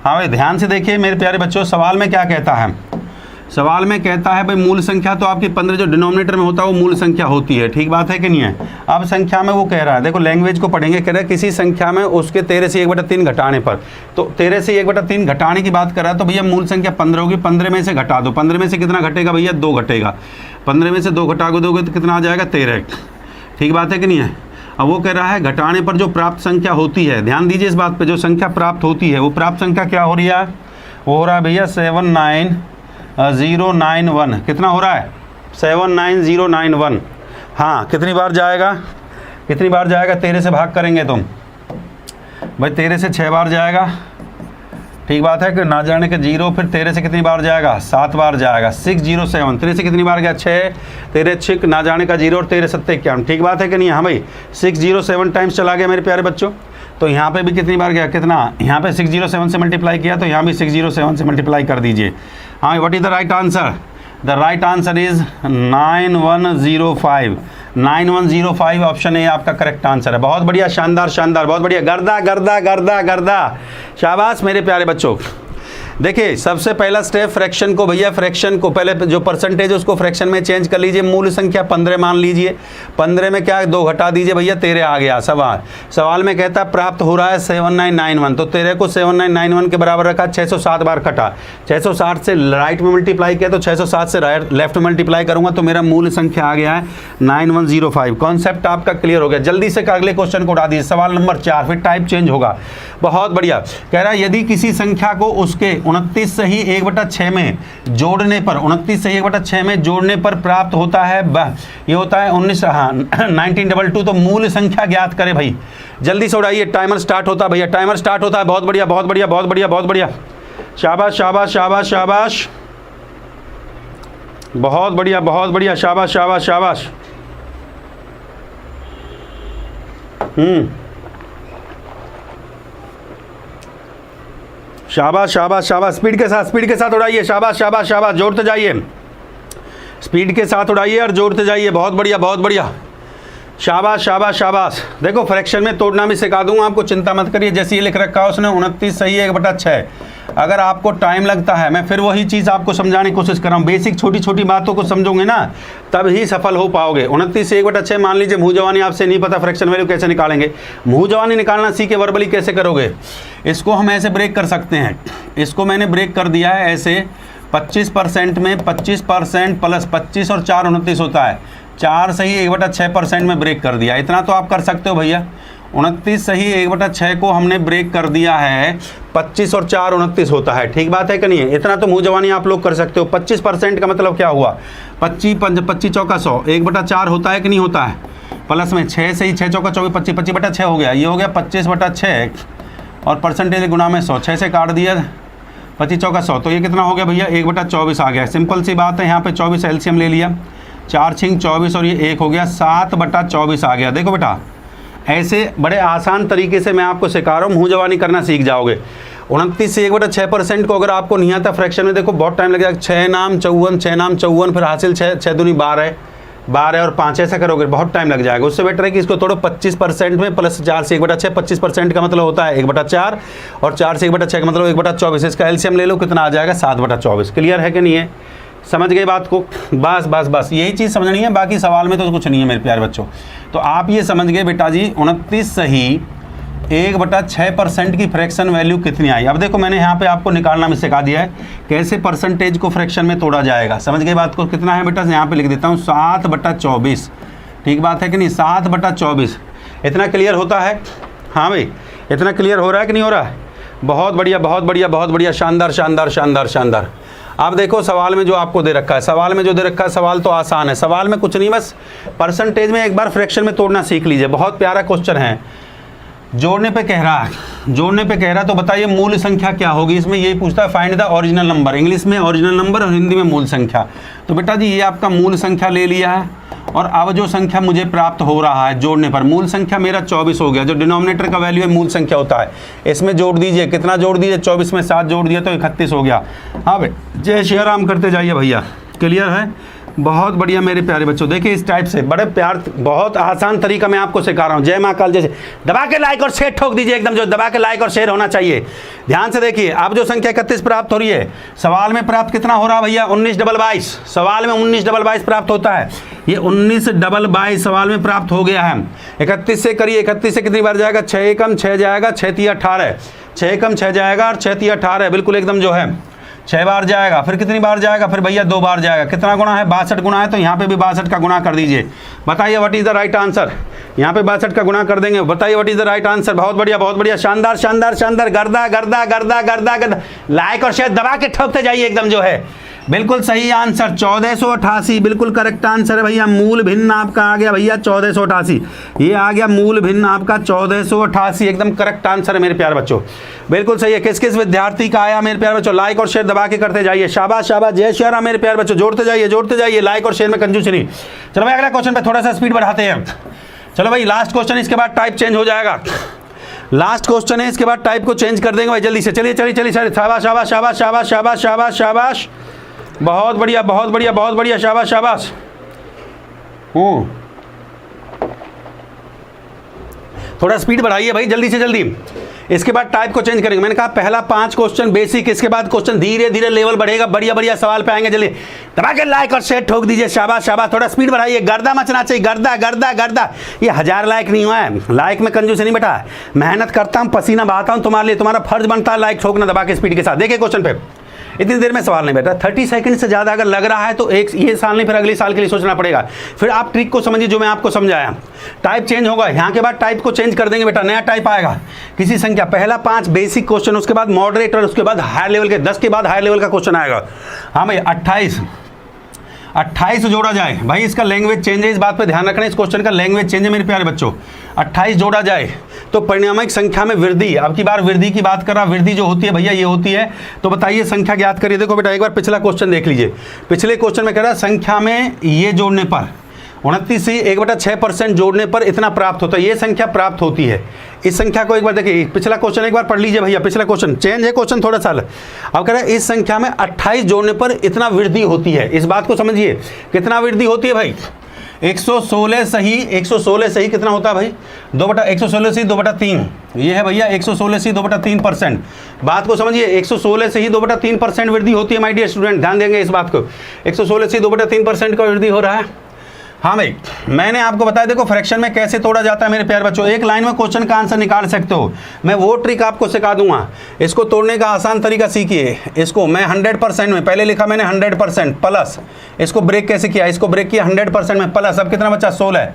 हाँ भाई ध्यान से देखिए मेरे प्यारे बच्चों, सवाल में क्या कहता है? सवाल में कहता है भाई मूल संख्या तो आपकी 15 जो डिनोमिनेटर में होता है वो मूल संख्या होती है, ठीक बात है कि नहीं है? अब संख्या में वो कह रहा है, देखो लैंग्वेज को पढ़ेंगे, कह रहा है किसी संख्या में उसके 13 से 1/3 घटाने पर। तो 13 से 1/3 घटाने की बात कर रहा है, तो भैया मूल संख्या 15 होगी। 15 में से घटा दो। 15 में से कितना घटेगा भैया? 2 घटेगा। 15 में से 2 घटा दोगे तो कितना आ जाएगा? 13। ठीक बात है कि नहीं है? अब वो कह रहा है घटाने पर जो प्राप्त संख्या होती है, ध्यान दीजिए इस बात पे, जो संख्या प्राप्त होती है वो प्राप्त संख्या क्या हो रही है? वो हो रहा है भैया 79091। कितना हो रहा है? 79091। हाँ कितनी बार जाएगा? कितनी बार जाएगा? 13 से भाग करेंगे तुम भाई, 13 से 6 बार जाएगा, ठीक बात है कि ना जाने के 0। फिर 13 से कितनी बार जाएगा? 7 बार जाएगा। 607। 13 से कितनी बार गया? 6। 13 6 ना जाने का 0 और 13 7 51, ठीक बात है कि नहीं? हाँ भाई 607 टाइम्स चला गया मेरे प्यारे बच्चों। तो यहाँ पे भी कितनी बार गया? कितना? यहाँ पे 607 से मल्टीप्लाई किया, तो यहाँ भी 607 से मल्टीप्लाई कर दीजिए। हाँ what is the right answer? The right answer is 9105। 9105 option A आपका करेक्ट आंसर है। बहुत बढ़िया, शानदार शानदार, बहुत बढ़िया। गर्दा गर्दा गर्दा गर्दा, शाबाश मेरे प्यारे बच्चों। देखिए सबसे पहला स्टेप फ्रैक्शन को, भैया फ्रैक्शन को पहले जो परसेंटेज है उसको फ्रैक्शन में चेंज कर लीजिए। मूल संख्या 15 मान लीजिए। 15 में क्या 2 घटा दीजिए भैया, 13 आ गया। सवाल में कहता है प्राप्त हो रहा है 7991, तो 13 को 7991 के बराबर रखा, 607 बार कटा। 660 से राइट में मल्टीप्लाई किया, तो 607 से लेफ्ट में मल्टीप्लाई करूंगा तो मेरा मूल संख्या आ गया है 9105। कॉन्सेप्ट आपका क्लियर हो गया। जल्दी से अगले क्वेश्चन को उठा दीजिए, सवाल नंबर 4, फिर टाइप चेंज होगा। बहुत बढ़िया। कह रहा है यदि किसी संख्या को उसके 29 से ही 1/6 में जोड़ने पर, 29 से 1/6 में जोड़ने पर प्राप्त होता है ये होता है 1922, तो मूल संख्या ज्ञात करे भाई। जल्दी से उड़ाइए, टाइमर स्टार्ट होता है भैया, टाइमर स्टार्ट होता है। बहुत बढ़िया बहुत बढ़िया बहुत बढ़िया बहुत बढ़िया, शाबाश शाबाश शाबाश शाबाश, बहुत बढ़िया बहुत बढ़िया, शाबाश शाबाश शाबाश। शाबाश शाबाश शाबाश, स्पीड के साथ उड़ाइए, शाबाश शाबाश शाबाश, जोड़ते जाइए, स्पीड के साथ उड़ाइए और जोड़ते जाइए। बहुत बढ़िया बहुत बढ़िया, शाबाश शाबाश शाबाश। देखो फ्रैक्शन में तोड़ना भी सिखा दूंगा आपको, चिंता मत करिए। जैसे ये लिख रखा है उसने 29 सही 1/6। अगर आपको टाइम लगता है, मैं फिर वही चीज़ आपको समझाने की कोशिश कर रहा हूँ। बेसिक छोटी छोटी बातों को समझोगे ना तब ही सफल हो पाओगे। 29 से 1/6 मान लीजिए, मुँह जवानी आपसे नहीं पता फ्रैक्शन वैल्यू कैसे निकालेंगे, मुँह जवानी निकालना सीखे, वर्बली कैसे करोगे। इसको हम ऐसे ब्रेक कर सकते हैं, इसको मैंने ब्रेक कर दिया है ऐसे। 25% में 25% प्लस 25 और 4 29 होता है। 4 सही 1/6% में ब्रेक कर दिया। इतना तो आप कर सकते हो भैया। 29 सही, 1/6 को हमने ब्रेक कर दिया है, 25 और 4 29 होता है। ठीक बात है कि नहीं है? इतना तो मुँह जवानी आप लोग कर सकते हो। 25% का मतलब क्या हुआ? 25 चौका 100, 1/4 होता है कि नहीं होता है? प्लस में 6 सही, 6 चौका 24, 25/6 हो गया। ये हो गया 25/6 और परसेंटेज गुना में 100, 6 से काट दिया, 25 चौका 100, तो ये कितना हो गया भैया? 1/24 आ गया। सिंपल सी बात है, यहाँ पे 24 एलसीएम ले लिया, 4 छिंग 24 और ये 1 हो गया, 7/24 आ गया। देखो बेटा, ऐसे बड़े आसान तरीके से मैं आपको सिखा रहा हूँ, मुँह जवानी करना सीख जाओगे। 29 से 1/6% को अगर आपको नहीं आता फ्रैक्शन में, देखो बहुत टाइम लग जाएगा। 6 नाम 54, 6 नाम 54, फिर हासिल 6, 6 दूनी 12, 12 और 5 ऐसा करोगे, बहुत टाइम लग जाएगा। उससे बेटर है कि इसको तोड़ो 25% में, प्लस 4 से 1/6, 25% का मतलब होता है 1/4 और 4 से 1/6 का मतलब 1/24। इसका एलसीएम ले लो, कितना आ जाएगा? 7/24। क्लियर है कि नहीं है? समझ गए बात को? बस बस बस यही चीज़ समझनी है, बाकी सवाल में तो कुछ नहीं है मेरे प्यारे बच्चों। तो आप ये समझ गए बेटा जी, 29 सही, 1/6% की फ्रैक्शन वैल्यू कितनी आई। अब देखो, मैंने यहाँ पे आपको निकालना में सिखा दिया है कैसे परसेंटेज को फ्रैक्शन में तोड़ा जाएगा। समझ गए बात को? कितना है बेटा? यहाँ पे लिख देता हूँ 7/24। ठीक बात है कि नहीं? 7/24। इतना क्लियर होता है? हाँ भाई, इतना क्लियर हो रहा है कि नहीं हो रहा है? बहुत बढ़िया, बहुत बढ़िया, बहुत बढ़िया, शानदार शानदार शानदार शानदार। अब देखो सवाल में जो आपको दे रखा है, सवाल में जो दे रखा है, सवाल तो आसान है। सवाल में कुछ नहीं, बस परसेंटेज में एक बार फ्रैक्शन में तोड़ना सीख लीजिए। बहुत प्यारा क्वेश्चन है। जोड़ने पे कह रहा है, जोड़ने पे कह रहा है, तो बताइए मूल संख्या क्या होगी। इसमें यही पूछता है, find the original number. English में ओरिजिनल नंबर और हिंदी में मूल संख्या। तो बेटा जी, ये आपका मूल संख्या ले लिया है, और अब जो संख्या मुझे प्राप्त हो रहा है जोड़ने पर, मूल संख्या मेरा 24 हो गया। जो डिनोमिनेटर का वैल्यू है मूल संख्या होता है, इसमें जोड़ दीजिए। कितना जोड़ दीजिए? 24 में 7 जोड़ दिया तो 31 हो गया। हाँ भाई, जय श्री राम करते जाइए भैया। क्लियर है? बहुत बढ़िया मेरे प्यारे बच्चों। देखिए इस टाइप से बड़े प्यार, बहुत आसान तरीका मैं आपको सिखा रहा हूँ। जय माँ काल। जैसे दबा के लाइक और शेयर ठोक दीजिए एकदम, जो दबा के लाइक और शेयर होना चाहिए। ध्यान से देखिए, अब जो संख्या 31 प्राप्त हो रही है, सवाल में प्राप्त कितना हो रहा है भैया? 19/22। सवाल में 19/22 प्राप्त होता है। ये 19/22 सवाल में प्राप्त हो गया है। 31 से करिए, 31 से कितनी बार जाएगा? 6 एकम 6 जाएगा, 6 तिया 18, 6 एकम 6 जाएगा और 6 तिया 18, बिल्कुल एकदम जो है 6 बार जाएगा। फिर कितनी बार जाएगा? फिर भैया 2 बार जाएगा। कितना गुना है? 62 गुना है, तो यहाँ पे भी 62 का गुना कर दीजिए। बताइए what is the right answer. यहाँ पे 62 का गुना कर देंगे। बताइए what is the right answer. बहुत बढ़िया, बहुत बढ़िया, शानदार शानदार शानदार। गर्दा गर्दा गर्दा गर्दा गर्दा। लाइक और शेयर दबा के ठोकते जाइए एकदम, जो है बिल्कुल सही आंसर 1488, बिल्कुल करेक्ट आंसर है भैया। मूल भिन्न आपका आ गया भैया 1488। ये आ गया मूल भिन्न आपका 1488, एकदम करेक्ट आंसर है मेरे प्यारे बच्चों, बिल्कुल सही है। किस किस विद्यार्थी का आया मेरे प्यारे बच्चों? लाइक और शेयर दबा के करते जाइए। शाबाश शाबाश, जय श्री राम मेरे प्यारे बच्चों। जोड़ते जाइए, जोड़ते जाइए, लाइक और शेयर में कंजूसी नहीं। चलो भाई, अगला क्वेश्चन पे थोड़ा सा स्पीड बढ़ाते हैं। चलो भाई, लास्ट क्वेश्चन, इसके बाद टाइप चेंज हो जाएगा। लास्ट क्वेश्चन है, इसके बाद टाइप को चेंज कर देंगे भाई जल्दी से। चलिए चलिए चलिए, शाबाश शाबाश शाबाश शाबाश शाबाश शाबाश शाबाश, बहुत बढ़िया बहुत बढ़िया बहुत बढ़िया, शाबाश शाबाश। थोड़ा स्पीड बढ़ाइए भाई जल्दी से जल्दी। इसके बाद टाइप को चेंज करेंगे। मैंने कहा पहला 5 क्वेश्चन बेसिक, इसके बाद क्वेश्चन धीरे धीरे लेवल बढ़ेगा, बढ़िया बढ़िया सवाल पे आएंगे। जल्दी दबा के लाइक और शेयर ठोक दीजिए। शाबाश शाबाश, थोड़ा स्पीड बढ़ाइए। गर्दा मचना चाहिए, गर्दा गर्दा गर्दा। ये 1000 लाइक नहीं हुआ है, लाइक में कंजूस नहीं बेटा। मेहनत करता हूँ, पसीना बहाता हूँ तुम्हारे लिए, तुम्हारा फर्ज बनता है लाइक ठोकना दबा के स्पीड के साथ। देखिए क्वेश्चन पे इतनी देर में सवाल नहीं बेटा, 30 सेकंड से ज़्यादा अगर लग रहा है तो एक ये साल नहीं, फिर अगले साल के लिए सोचना पड़ेगा। फिर आप ट्रिक को समझिए जो मैं आपको समझाया। टाइप चेंज होगा, यहाँ के बाद टाइप को चेंज कर देंगे बेटा, नया टाइप आएगा। किसी संख्या, पहला 5 बेसिक क्वेश्चन, उसके बाद मॉडरेट और उसके बाद हायर लेवल के 10 के बाद हायर लेवल का क्वेश्चन आएगा। हाँ भाई, 28 जोड़ा जाए भाई, इसका लैंग्वेज चेंज है, इस बात पे ध्यान रखना। इस क्वेश्चन का लैंग्वेज चेंज है मेरे प्यारे बच्चों। 28 जोड़ा जाए तो परिणामिक संख्या में वृद्धि, अब की बार वृद्धि की बात कर रहा, वृद्धि जो होती है भैया ये होती है। तो बताइए संख्या ज्ञात करिए। देखो बेटा, एक बार पिछला क्वेश्चन देख लीजिए। पिछले क्वेश्चन में कह रहा है संख्या में ये जोड़ने पर 29 से 1/6% जोड़ने पर इतना प्राप्त होता है, ये संख्या प्राप्त होती है। इस संख्या को एक बार देखिए, पिछला क्वेश्चन एक बार पढ़ लीजिए भैया। पिछला क्वेश्चन चेंज है, क्वेश्चन थोड़ा सा। अब कह रहा है इस संख्या में 28 जोड़ने पर इतना वृद्धि होती है। इस बात को समझिए, कितना वृद्धि होती है भाई? 116 सही, 116 सही कितना होता है भाई? 116 सही 2/3, ये है भैया 116 सही 2/3%। बात को समझिए, 116 से ही 2/3% वृद्धि होती है माय डियर स्टूडेंट, ध्यान देंगे इस बात को। 116 से 2/3% का वृद्धि हो रहा है। हाँ भाई, मैंने आपको बताया देखो फ्रैक्शन में कैसे तोड़ा जाता है मेरे प्यारे बच्चों। एक लाइन में क्वेश्चन का आंसर निकाल सकते हो, मैं वो ट्रिक आपको सिखा दूंगा। इसको तोड़ने का आसान तरीका सीखिए। इसको मैं 100% में, पहले लिखा मैंने 100% प्लस, इसको ब्रेक कैसे किया, इसको ब्रेक किया 100% में प्लस, अब कितना बचा 16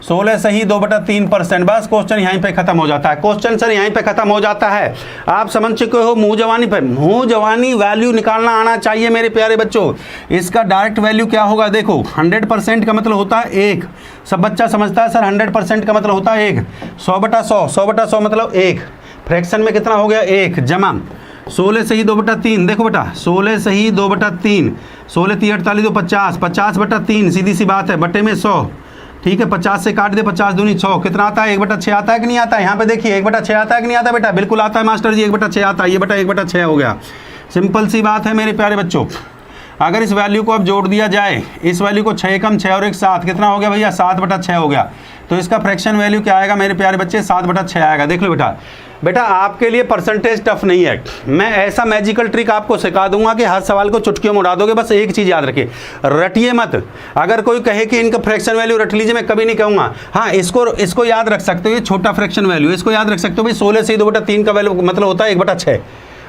16 सही 2/3%। बस क्वेश्चन यहीं पे खत्म हो जाता है। क्वेश्चन सर यहीं पे खत्म हो जाता है। आप समझ चुके हो मुंह जवानी पे। मुंह जवानी वैल्यू निकालना आना चाहिए मेरे प्यारे बच्चों। इसका डायरेक्ट वैल्यू क्या होगा देखो, 100% का मतलब होता है 1। सब बच्चा समझता है सर 100% का मतलब होता है 1। 100/100, 100/100 मतलब 1। फ्रैक्शन में कितना हो गया 1 जमा 16 सही 2/3। देखो बेटा 16 सही 2/3, 16 3 48 2 50, 50/3 सीधी सी बात है, बटे में 100। ठीक है, 50 से काट दे, 50 दूनी 100, कितना आता है 1/6 आता है कि नहीं आता है? यहाँ पे देखिए 1/6 आता है कि नहीं आता बेटा? बिल्कुल आता है मास्टर जी, 1/6 आता है। ये बेटा 1/6 हो गया। सिंपल सी बात है मेरे प्यारे बच्चों। अगर इस वैल्यू को अब जोड़ दिया जाए, इस वैल्यू को 6 कम 6 और 1 7, कितना हो गया भैया 7/6 हो गया। तो इसका फ्रैक्शन वैल्यू क्या आएगा मेरे प्यारे बच्चे? 7/6 आएगा। देख लो बेटा, बेटा आपके लिए परसेंटेज टफ नहीं है। मैं ऐसा मैजिकल ट्रिक आपको सिखा दूंगा कि हर सवाल को चुटकियों में उड़ा दोगे। बस एक चीज़ याद रखिए, रटिए मत। अगर कोई कहे कि इनका फ्रैक्शन वैल्यू रट लीजिए, मैं कभी नहीं कहूँगा। हाँ, इसको याद रख सकते हो, ये छोटा फ्रैक्शन वैल्यू, इसको याद रख सकते हो भाई। 16 से 2/3 का वैल्यू मतलब होता है 1/6।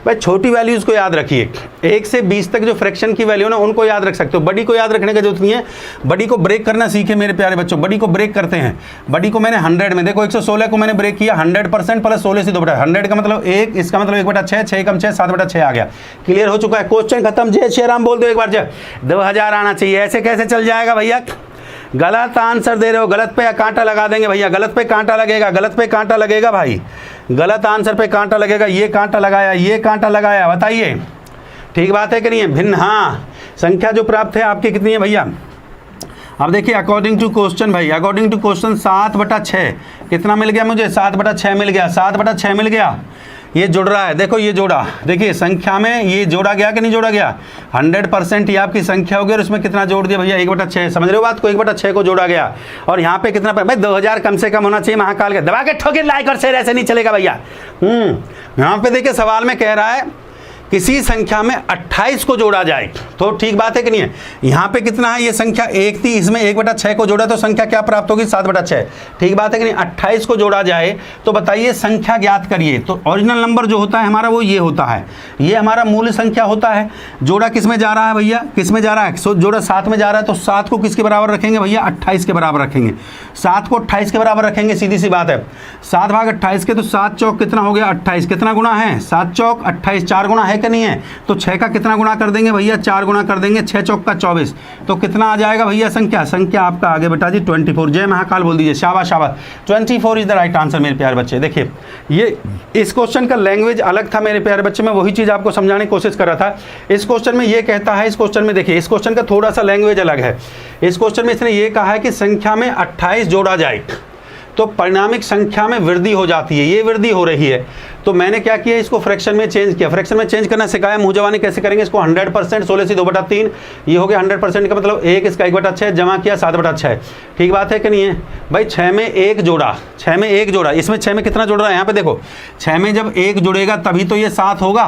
भाई छोटी वैल्यूज़ को याद रखिए। 1 से 20 तक जो फ्रैक्शन की वैल्यू ना, उनको याद रख सकते हो। बड़ी को याद रखने की जरूरत नहीं है। बड़ी को ब्रेक करना सीखे मेरे प्यारे बच्चों। बड़ी को ब्रेक करते हैं। बड़ी को मैंने 100 में, देखो 116 को मैंने ब्रेक किया 100% प्लस 16 से 2/3। 100 का मतलब 1, इसका मतलब 1/6, 6 कम 6 7/6 आ गया। क्लियर हो चुका है। क्वेश्चन खत्म। जय श्री राम बोल दो एक बार। जय 2000 आना चाहिए। ऐसे कैसे चल जाएगा भैया? गलत आंसर दे रहे हो, गलत पे कांटा लगा देंगे भैया। गलत पे कांटा लगेगा, गलत पे कांटा लगेगा भाई। गलत आंसर पे कांटा लगेगा। ये कांटा लगाया, ये कांटा लगाया, बताइए ठीक बात है कि नहीं है? भिन्न, हाँ। संख्या जो प्राप्त है आपकी कितनी है भैया? अब देखिए अकॉर्डिंग टू क्वेश्चन भाई, अकॉर्डिंग टू क्वेश्चन 7/6 कितना मिल गया मुझे? 7/6 मिल गया। 7/6 मिल गया। ये जुड़ रहा है, देखो ये जोड़ा। देखिए संख्या में ये जोड़ा गया कि नहीं जोड़ा गया? 100% ये आपकी संख्या हो गई और उसमें कितना जोड़ दिया भैया? 1/6। समझ रहे हो बात को? 1/6 को जोड़ा गया और यहाँ पे कितना भाई 2000 कम से कम होना चाहिए। महाकाल के दबा के ठोके लाइक और शेयर, ऐसे नहीं चलेगा भैया। यहाँ पे देखिए सवाल में कह रहा है किसी संख्या में 28 को जोड़ा जाए, तो ठीक बात है कि नहीं है? यहाँ पे कितना है? ये संख्या 1 थी, इसमें 1/6 को जोड़ा तो संख्या क्या प्राप्त होगी? 7/6। ठीक बात है कि नहीं? 28 को जोड़ा जाए तो बताइए संख्या ज्ञात करिए। तो ओरिजिनल नंबर जो होता है हमारा वो ये होता है, ये हमारा मूल संख्या होता है। जोड़ा किस में जा रहा है भैया? किस में जा रहा है? जोड़ा 7 में जा रहा है, तो 7 को किसके बराबर रखेंगे भैया? 28 के बराबर रखेंगे। 7 को 28 के बराबर रखेंगे, सीधी सी बात है। 7/28 के, तो 7 चौक कितना हो गया? 28। कितना गुना है? 7 चौक 28, 4 गुना है कि नहीं है? तो 6 का कितना गुना कर देंगे भैया? 4 गुना कर देंगे। 6 चौक का 24, तो कितना आ जाएगा भैया संख्या? संख्या आपका आगे बेटा जी 24। जय महाकाल बोल दीजिए। शाबाश शाबाश, 24 इज द राइट आंसर मेरे प्यारे बच्चे। देखिए ये इस क्वेश्चन का लैंग्वेज अलग था मेरे प्यारे बच्चे, मैं वही चीज़ आपको समझाने की कोशिश कर रहा था। इस क्वेश्चन में ये कहता है, इस क्वेश्चन में देखिए, इस क्वेश्चन का थोड़ा सा लैंग्वेज अलग है। इस क्वेश्चन में इसने ये कहा है कि संख्या में 28 जोड़ा जाए तो परिणामिक संख्या में वृद्धि हो जाती है। ये वृद्धि हो रही है, तो मैंने क्या किया? इसको फ्रैक्शन में चेंज किया। फ्रैक्शन में चेंज करना सिखाया। मुंह जवानी कैसे करेंगे इसको? 100% 16 से 2/3, ये हो गया 100% का मतलब 1, इसका 1/6 जमा किया 7/6। ठीक बात है कि नहीं है भाई? 6 में 1 जोड़ा, 6 में 1 जोड़ा, इसमें 6 में कितना जोड़ रहा है? यहाँ पे देखो 6 में जब 1 जुड़ेगा तभी तो ये 7 होगा।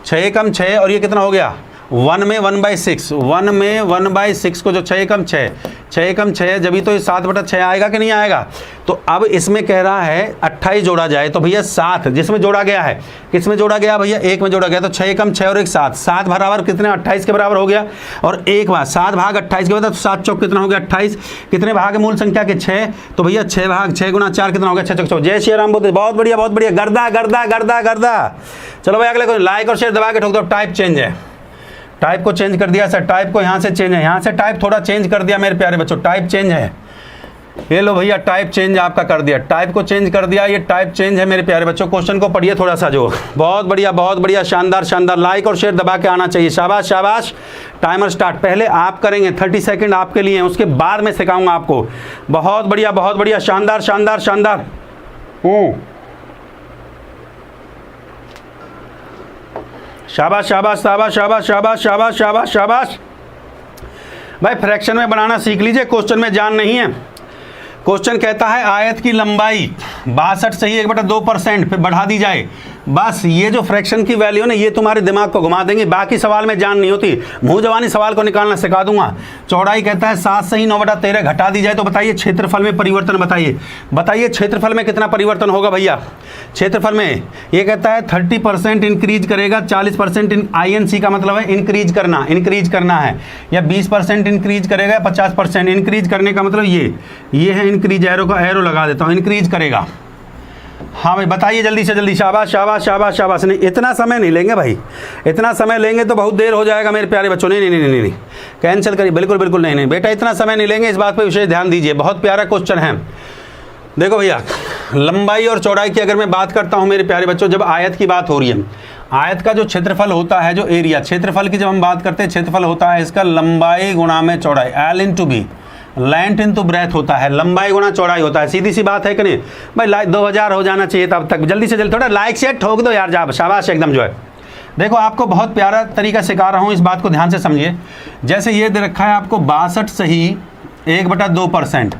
6 कम 6 और ये कितना हो गया? 1 में 1/6, 1 में 1/6 को जो 6 कम 6, 6 कम 6 जब भी तो ये 7/6 आएगा कि नहीं आएगा? तो अब इसमें कह रहा है 28 जोड़ा जाए, तो भैया 7 जिसमें जोड़ा गया है, किस में जोड़ा गया भैया? 1 में जोड़ा गया, तो 6 कम 6 और 1 7, 7 बराबर कितने? 28 के बराबर हो गया। और एक बार 7 भाग 28 के बाद, तो 7 चौक कितना हो गया? 28। कितने भाग है मूल संख्या के? 6, तो भैया 6 भाग 6 गुना 4 कितना हो गया? 6 चौक 6। जय श्री राम बोलते, बहुत बढ़िया बहुत बढ़िया। गर्दा गर्दा गर्दा गर्दा। चलो भाई अगले को लाइक और शेयर दबा के ठोक दो। टाइप चेंज है, टाइप को चेंज कर दिया सर। टाइप को यहाँ से चेंज है, यहाँ से टाइप थोड़ा चेंज कर दिया मेरे प्यारे बच्चों। टाइप चेंज है, ये लो भैया टाइप चेंज आपका कर दिया। टाइप को चेंज कर दिया, ये टाइप चेंज है मेरे प्यारे बच्चों। क्वेश्चन को पढ़िए थोड़ा सा जो। बहुत बढ़िया शानदार शानदार। लाइक और शेयर दबा के आना चाहिए। शाबाश शाबाश। Timer start. पहले आप करेंगे, 30 सेकंड आपके लिए, उसके बाद मैं सिखाऊंगा आपको। बहुत बढ़िया शानदार शानदार शानदार। शाबाश शाबाश शाबाश शाबाश शाबाश शाबाश शाबाश शाबाश। भाई फ्रैक्शन में बनाना सीख लीजिए, क्वेश्चन में जान नहीं है। क्वेश्चन कहता है आयत की लंबाई 62 सही 1/2% पे बढ़ा दी जाए। बस ये जो फ्रैक्शन की वैल्यू है ना, ये तुम्हारे दिमाग को घुमा देंगे, बाकी सवाल में जान नहीं होती, मुंह जवानी सवाल को निकालना सिखा दूंगा। चौड़ाई कहता है 7 से ही 9/13 घटा दी जाए तो बताइए क्षेत्रफल में परिवर्तन बताइए। बताइए क्षेत्रफल में कितना परिवर्तन होगा भैया। क्षेत्रफल में ये कहता है 30% इंक्रीज करेगा, 40% INC का मतलब है इंक्रीज करना है, या 20% इंक्रीज करेगा, 50% इंक्रीज करने का मतलब ये है इंक्रीज, एरो का एरो लगा देता हूँ, इंक्रीज करेगा। हाँ भाई बताइए जल्दी से जल्दी, शाबाश शाबाश शाबाश शाबाश। नहीं इतना समय नहीं लेंगे भाई, इतना समय लेंगे तो बहुत देर हो जाएगा मेरे प्यारे बच्चों। नहीं नहीं नहीं नहीं, नहीं। कैंसिल करिए, बिल्कुल बिल्कुल नहीं बेटा, इतना समय नहीं लेंगे, इस बात पर विशेष ध्यान दीजिए। बहुत प्यारा क्वेश्चन है। देखो भैया, लंबाई और चौड़ाई की अगर मैं बात करता हूँ मेरे प्यारे बच्चों, जब आयत की बात हो रही है, आयत का जो क्षेत्रफल होता है, जो एरिया, क्षेत्रफल की जब हम बात करते हैं, क्षेत्रफल होता है इसका लंबाई गुणा में चौड़ाई, L/B, लेंथ इंटू ब्रेथ होता है, लंबाई गुणा चौड़ाई होता है। सीधी सी बात है कि नहीं भाई। 2000 हो जाना चाहिए तब तक, जल्दी से जल्दी थोड़ा लाइक से ठोक दो यार, जा शाबाश एकदम जो है। देखो आपको बहुत प्यारा तरीका सिखा रहा हूँ, इस बात को ध्यान से समझिए। जैसे ये दे रखा है आपको 62 सही 1/2%।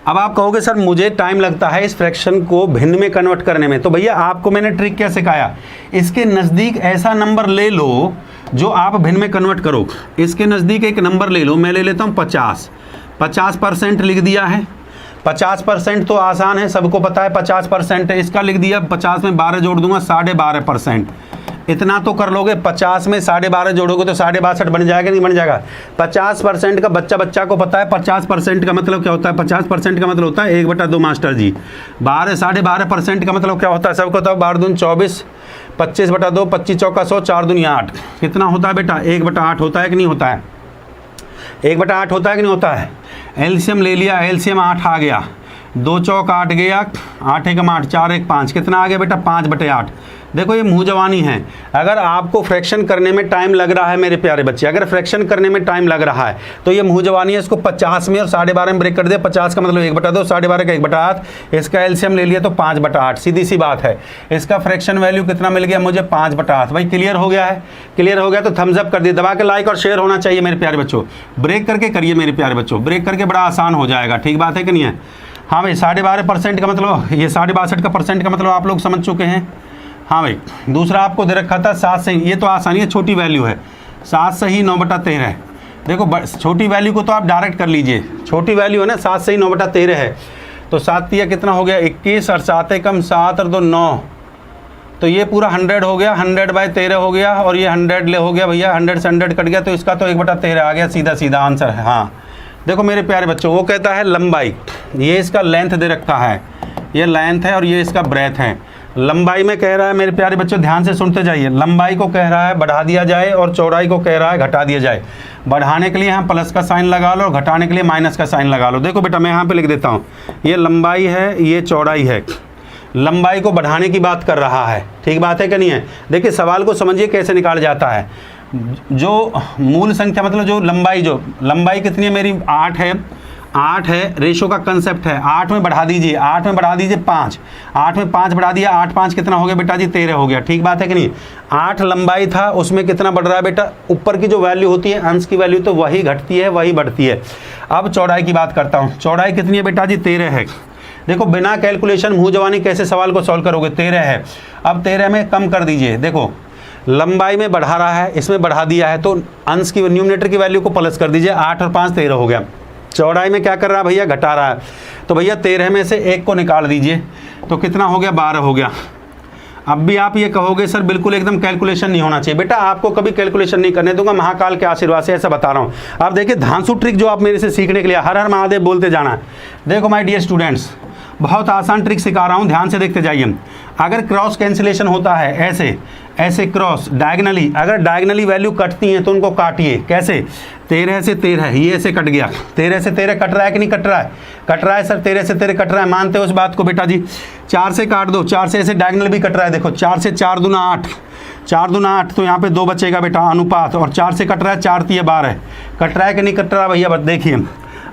अब आप कहोगे सर मुझे टाइम लगता है इस फ्रैक्शन को भिन्न में कन्वर्ट करने में, तो भैया आपको मैंने ट्रिक क्या सिखाया, इसके नज़दीक ऐसा नंबर ले लो जो आप भिन्न में कन्वर्ट करो। इसके नज़दीक एक नंबर ले लो, मैं ले लेता हूँ 50% लिख दिया है। 50% तो आसान है, सबको पता है 50% है, इसका लिख दिया। 50 में 12 जोड़ दूंगा 12.5%, इतना तो कर लोगे। 50 में 12.5 जोड़ोगे तो 62.5 बन जाएगा, नहीं बन जाएगा। 50% का बच्चा को पता है 50% का मतलब क्या होता है। 50% का मतलब होता है 1/2 मास्टर जी। 12.5% का मतलब क्या होता है, सबको तो 12 दूनी 24, 25/2, 25 चौका 100, 4 दूनी 8, कितना होता है बेटा 1/8 होता है कि नहीं होता है, 1/8 होता है कि नहीं होता है। एलसीएम ले लिया, एलसीएम 8 आ गया, 2 चौक 8 गया, 8 एकम 8, 4 1 5, कितना आ गया बेटा 5/8। देखो ये मुँह जवानी है। अगर आपको फ्रैक्शन करने में टाइम लग रहा है मेरे प्यारे बच्चे, अगर फ्रैक्शन करने में टाइम लग रहा है तो ये मुँह जवानी है। इसको 50 में और 12.5 में ब्रेक कर दिया। 50 का मतलब 1/2, 12.5 का 1/8, इसका एलसीएम ले लिया तो 5/8, सीधी सी बात है। इसका फ्रैक्शन वैल्यू कितना मिल गया मुझे 5/8। भाई क्लियर हो गया है, क्लियर हो गया तो थम्स अप कर दिए, दबा के लाइक और शेयर होना चाहिए मेरे प्यारे बच्चों। ब्रेक करके करिए मेरे प्यारे बच्चों, ब्रेक करके बड़ा आसान हो जाएगा, ठीक बात है कि नहीं है। हाँ भाई 12.5% का मतलब, ये 62% का परसेंट का मतलब आप लोग समझ चुके हैं। हाँ भाई दूसरा आपको दे रखा था 7 सही, ये तो आसानी है, छोटी वैल्यू है, 7 सही 9/13। देखो छोटी वैल्यू को तो आप डायरेक्ट कर लीजिए, छोटी वैल्यू है ना, 7 सही 9/13 है, तो 7 तिया कितना हो गया 21, और 7 एकम 7 और 2 9, तो ये पूरा 100 हो गया, 100/13 हो गया, और ये 100 हो गया भैया, 100 से 100 कट गया, तो इसका तो 1/13 आ गया, सीधा सीधा आंसर है। हाँ देखो मेरे प्यारे बच्चों, वो कहता है लंबाई, ये इसका लेंथ दे रखा है, ये लेंथ है और ये इसका ब्रेथ है। लंबाई में कह रहा है मेरे प्यारे बच्चों, ध्यान से सुनते जाइए, लंबाई को कह रहा है बढ़ा दिया जाए और चौड़ाई को कह रहा है घटा दिया जाए। बढ़ाने के लिए यहाँ प्लस का साइन लगा लो और घटाने के लिए माइनस का साइन लगा लो। देखो बेटा मैं यहाँ पे लिख देता हूँ, ये लंबाई है, ये चौड़ाई है। लंबाई को बढ़ाने की बात कर रहा है, ठीक बात है कि नहीं है। देखिए सवाल को समझिए कैसे निकाल जाता है। जो मूल संख्या मतलब जो लंबाई कितनी है मेरी 8 है, 8 है, रेशो का कंसेप्ट है। 8 में बढ़ा दीजिए, 8 में बढ़ा दीजिए 5, 8 में 5 बढ़ा दिया, 8 5 कितना हो गया बेटा जी 13 हो गया, ठीक बात है कि नहीं। 8 लंबाई था, उसमें कितना बढ़ रहा है बेटा, ऊपर की जो वैल्यू होती है अंश की वैल्यू, तो वही घटती है वही बढ़ती है। अब चौड़ाई की बात करता हूँ, चौड़ाई कितनी है बेटा जी 13 है। देखो बिना कैलकुलेशन मुँह जवानी कैसे सवाल को सॉल्व करोगे, 13 है। अब 13 में कम कर दीजिए, देखो लंबाई में बढ़ा रहा है, इसमें बढ़ा दिया है, तो अंश की न्यूमरेटर की वैल्यू को प्लस कर दीजिए, 8 और 5 13 हो गया। चौड़ाई में क्या कर रहा है भैया, घटा रहा है, तो भैया 13 में से 1 को निकाल दीजिए, तो कितना हो गया 12 हो गया। अब भी आप ये कहोगे सर बिल्कुल एकदम कैलकुलेशन नहीं होना चाहिए, बेटा आपको कभी कैलकुलेशन नहीं करने दूंगा, महाकाल के आशीर्वाद से ऐसा बता रहा हूँ। आप देखिए धांसू ट्रिक जो आप मेरे से सीखने के लिए हर हर महादेव बोलते जाना है। देखो माय डियर स्टूडेंट्स, बहुत आसान ट्रिक सिखा रहा हूँ, ध्यान से देखते जाइए। अगर क्रॉस कैंसिलेशन होता है ऐसे ऐसे क्रॉस डायगनली, अगर डायगनली वैल्यू कटती हैं तो उनको काटिए। कैसे, 13 से 13 ये ऐसे कट गया, 13 से 13 कट रहा है कि नहीं कट रहा है, कट रहा है सर, 13 से 13 कट रहा है, मानते हो उस बात को बेटा जी। 4 से काट दो, 4 से ऐसे डायगनल भी कट रहा है, देखो 4 से 4 दूना 8, 4 दूना 8, तो यहाँ पे 2 बचेगा बेटा अनुपात, और 4 से कट रहा है, 4 तिया 12 कट रहा है कि नहीं कट रहा भैया। देखिए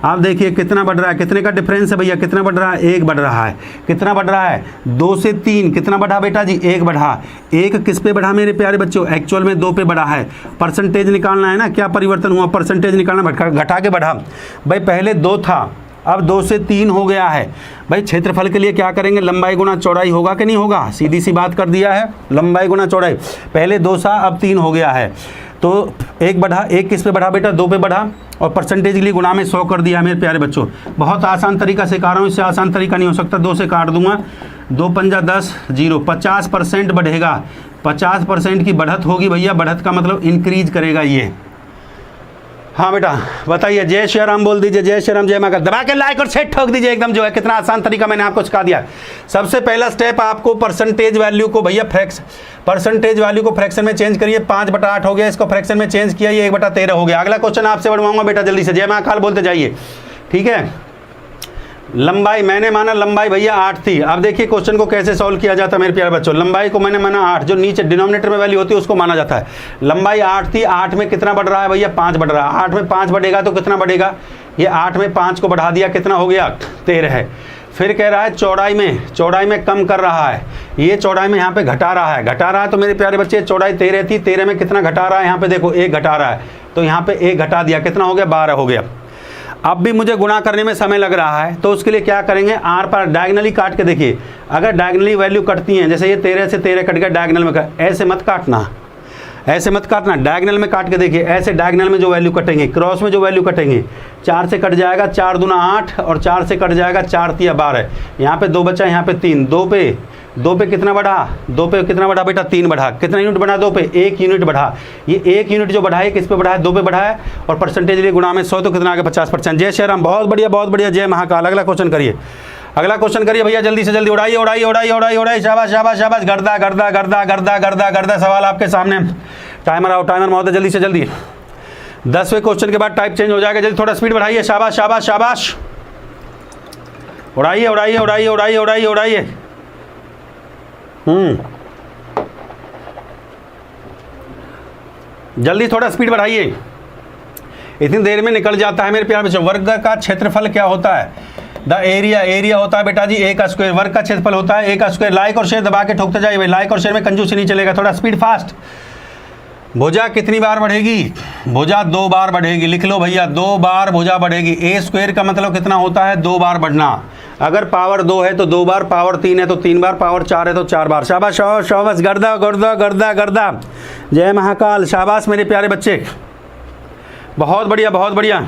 आप देखिए कितना बढ़ रहा है, कितने का डिफरेंस है भैया, कितना बढ़ रहा है 1 बढ़ रहा है, कितना बढ़ रहा है 2 से 3, कितना बढ़ा बेटा जी 1 बढ़ा। 1 किस पे बढ़ा मेरे प्यारे बच्चों, एक्चुअल में 2 पे बढ़ा है। परसेंटेज निकालना है ना, क्या परिवर्तन हुआ, परसेंटेज निकालना, घटा के बढ़ा। भाई पहले 2 था, अब 2 से 3 हो गया है। भाई क्षेत्रफल के लिए क्या करेंगे, लंबाई गुना चौड़ाई होगा कि नहीं होगा, सीधी सी बात कर दिया है, लंबाई गुना चौड़ाई। पहले 2 था अब 3 हो गया है, तो 1 बढ़ा, 1 किस पे बढ़ा बेटा, 2 पे बढ़ा, और परसेंटेज के लिए गुना में 100 कर दिया मेरे प्यारे बच्चों। बहुत आसान तरीका सिखा रहा हूँ, इससे आसान तरीका नहीं हो सकता। 2 से काट दूंगा, 2 पंजा 10, 0, 50% बढ़ेगा, 50% की बढ़त होगी भैया। बढ़त का मतलब इंक्रीज करेगा ये। हाँ बेटा बताइए, जय श्री राम बोल दीजिए, जय श्री राम, जय माता। दबा के लाइक और शेयर ठोक दीजिए एकदम, जो है कितना आसान तरीका मैंने आपको सिखा दिया। सबसे पहला स्टेप, आपको परसेंटेज वैल्यू को भैया परसेंटेज वैल्यू को फ्रैक्शन में चेंज करिए। 5/8 हो गया, इसको फ्रैक्शन में चेंज किया, ये 1/13 हो गया। अगला क्वेश्चन आपसे बढ़वाऊंगा बेटा, जल्दी से जय महाकाल बोलते जाइए, ठीक है। लंबाई मैंने माना, लंबाई भैया 8 थी। अब देखिए क्वेश्चन को कैसे सॉल्व किया जाता है मेरे प्यारे बच्चों। लंबाई को मैंने माना 8, जो नीचे डिनोमिनेटर में वैल्यू होती है उसको माना जाता है। लंबाई 8 थी, 8 में कितना बढ़ रहा है भैया, 5 बढ़ रहा है। 8 में 5 बढ़ेगा तो कितना बढ़ेगा, ये 8 में 5 को बढ़ा दिया, कितना हो गया, 13 है। फिर कह रहा है चौड़ाई में कम कर रहा है, ये चौड़ाई में यहाँ पे घटा रहा है, तो मेरे प्यारे बच्चे चौड़ाई 13 थी, 13 में कितना घटा रहा है, यहाँ पे देखो 1 घटा रहा है, तो यहाँ पे 1 घटा दिया, कितना हो गया, 12 हो गया। अब भी मुझे गुणा करने में समय लग रहा है, तो उसके लिए क्या करेंगे, आर पर डायगनली काट के देखिए। अगर डायगनली वैल्यू कटती हैं, जैसे ये 13 से 13 कट गया, डायगनल में ऐसे मत काटना, ऐसे मत काटना, डायगनल में काट के देखिए। ऐसे डायगनल में जो वैल्यू कटेंगे, क्रॉस में जो वैल्यू कटेंगे, 4 से कट जाएगा 4 दूना 8, और 4 से कट जाएगा 4 तिया 12। यहाँ पे 2 बचा, यहाँ पे 3, 2 पे कितना बढ़ा, 2 पे कितना बढ़ा बेटा, 3 बढ़ा। कितना यूनिट बढ़ा, 2 पे 1 यूनिट बढ़ा। ये 1 यूनिट जो बढ़ा है किस पे बढ़ा है, 2 पे बढ़ा है, और परसेंटेज लिए गुणा में 100, तो कितना आ गया, 50%। जय श्री राम, बहुत बढ़िया बहुत बढ़िया, जय महाकाल। अगला क्वेश्चन करिए, अगला क्वेश्चन करिए भैया, जल्दी से जल्दी, उड़ाइए उड़ाइए उड़ाइए उड़ाइए उड़ाइए, शाबाश शाबाश शाबाश, गर्दा गर्दा गर्दा गर्दा गर्दा गर्दा। सवाल आपके सामने, टाइमर आओ, टाइमर महोदय जल्दी से जल्दी। 10वें क्वेश्चन के बाद टाइप चेंज हो जाएगा, जल्दी थोड़ा स्पीड बढ़ाइए, शाबाश शाबाश शाबाश, उड़ाइए उड़ाइए उड़ाइए उड़ाइए उड़ाइए उड़ाइए। जल्दी थोड़ा स्पीड बढ़ाइए, इतनी देर में निकल जाता है मेरे प्यारे बच्चों। वर्ग का क्षेत्रफल क्या होता है, द एरिया होता है बेटा जी A का स्क्वायर। वर्ग का क्षेत्रफल होता है A का स्क्वायर। लाइक और शेयर दबा के ठोकते जाइए भाई, लाइक और शेयर में कंजूसी नहीं चलेगा, थोड़ा स्पीड फास्ट। भुजा कितनी बार बढ़ेगी, भुजा 2 बार बढ़ेगी, लिख लो भैया, 2 बार भुजा बढ़ेगी। A स्क्वायर का मतलब कितना होता है, 2 बार बढ़ना। अगर पावर 2 है तो 2 बार, पावर 3 है तो 3 बार, पावर 4 है तो 4 बार। शाबाश शाबाश शाबाश, गर्दा गर्दा गर्दा गर्दा, जय महाकाल, शाबाश मेरे प्यारे बच्चे, बहुत बढ़िया बहुत बढ़िया,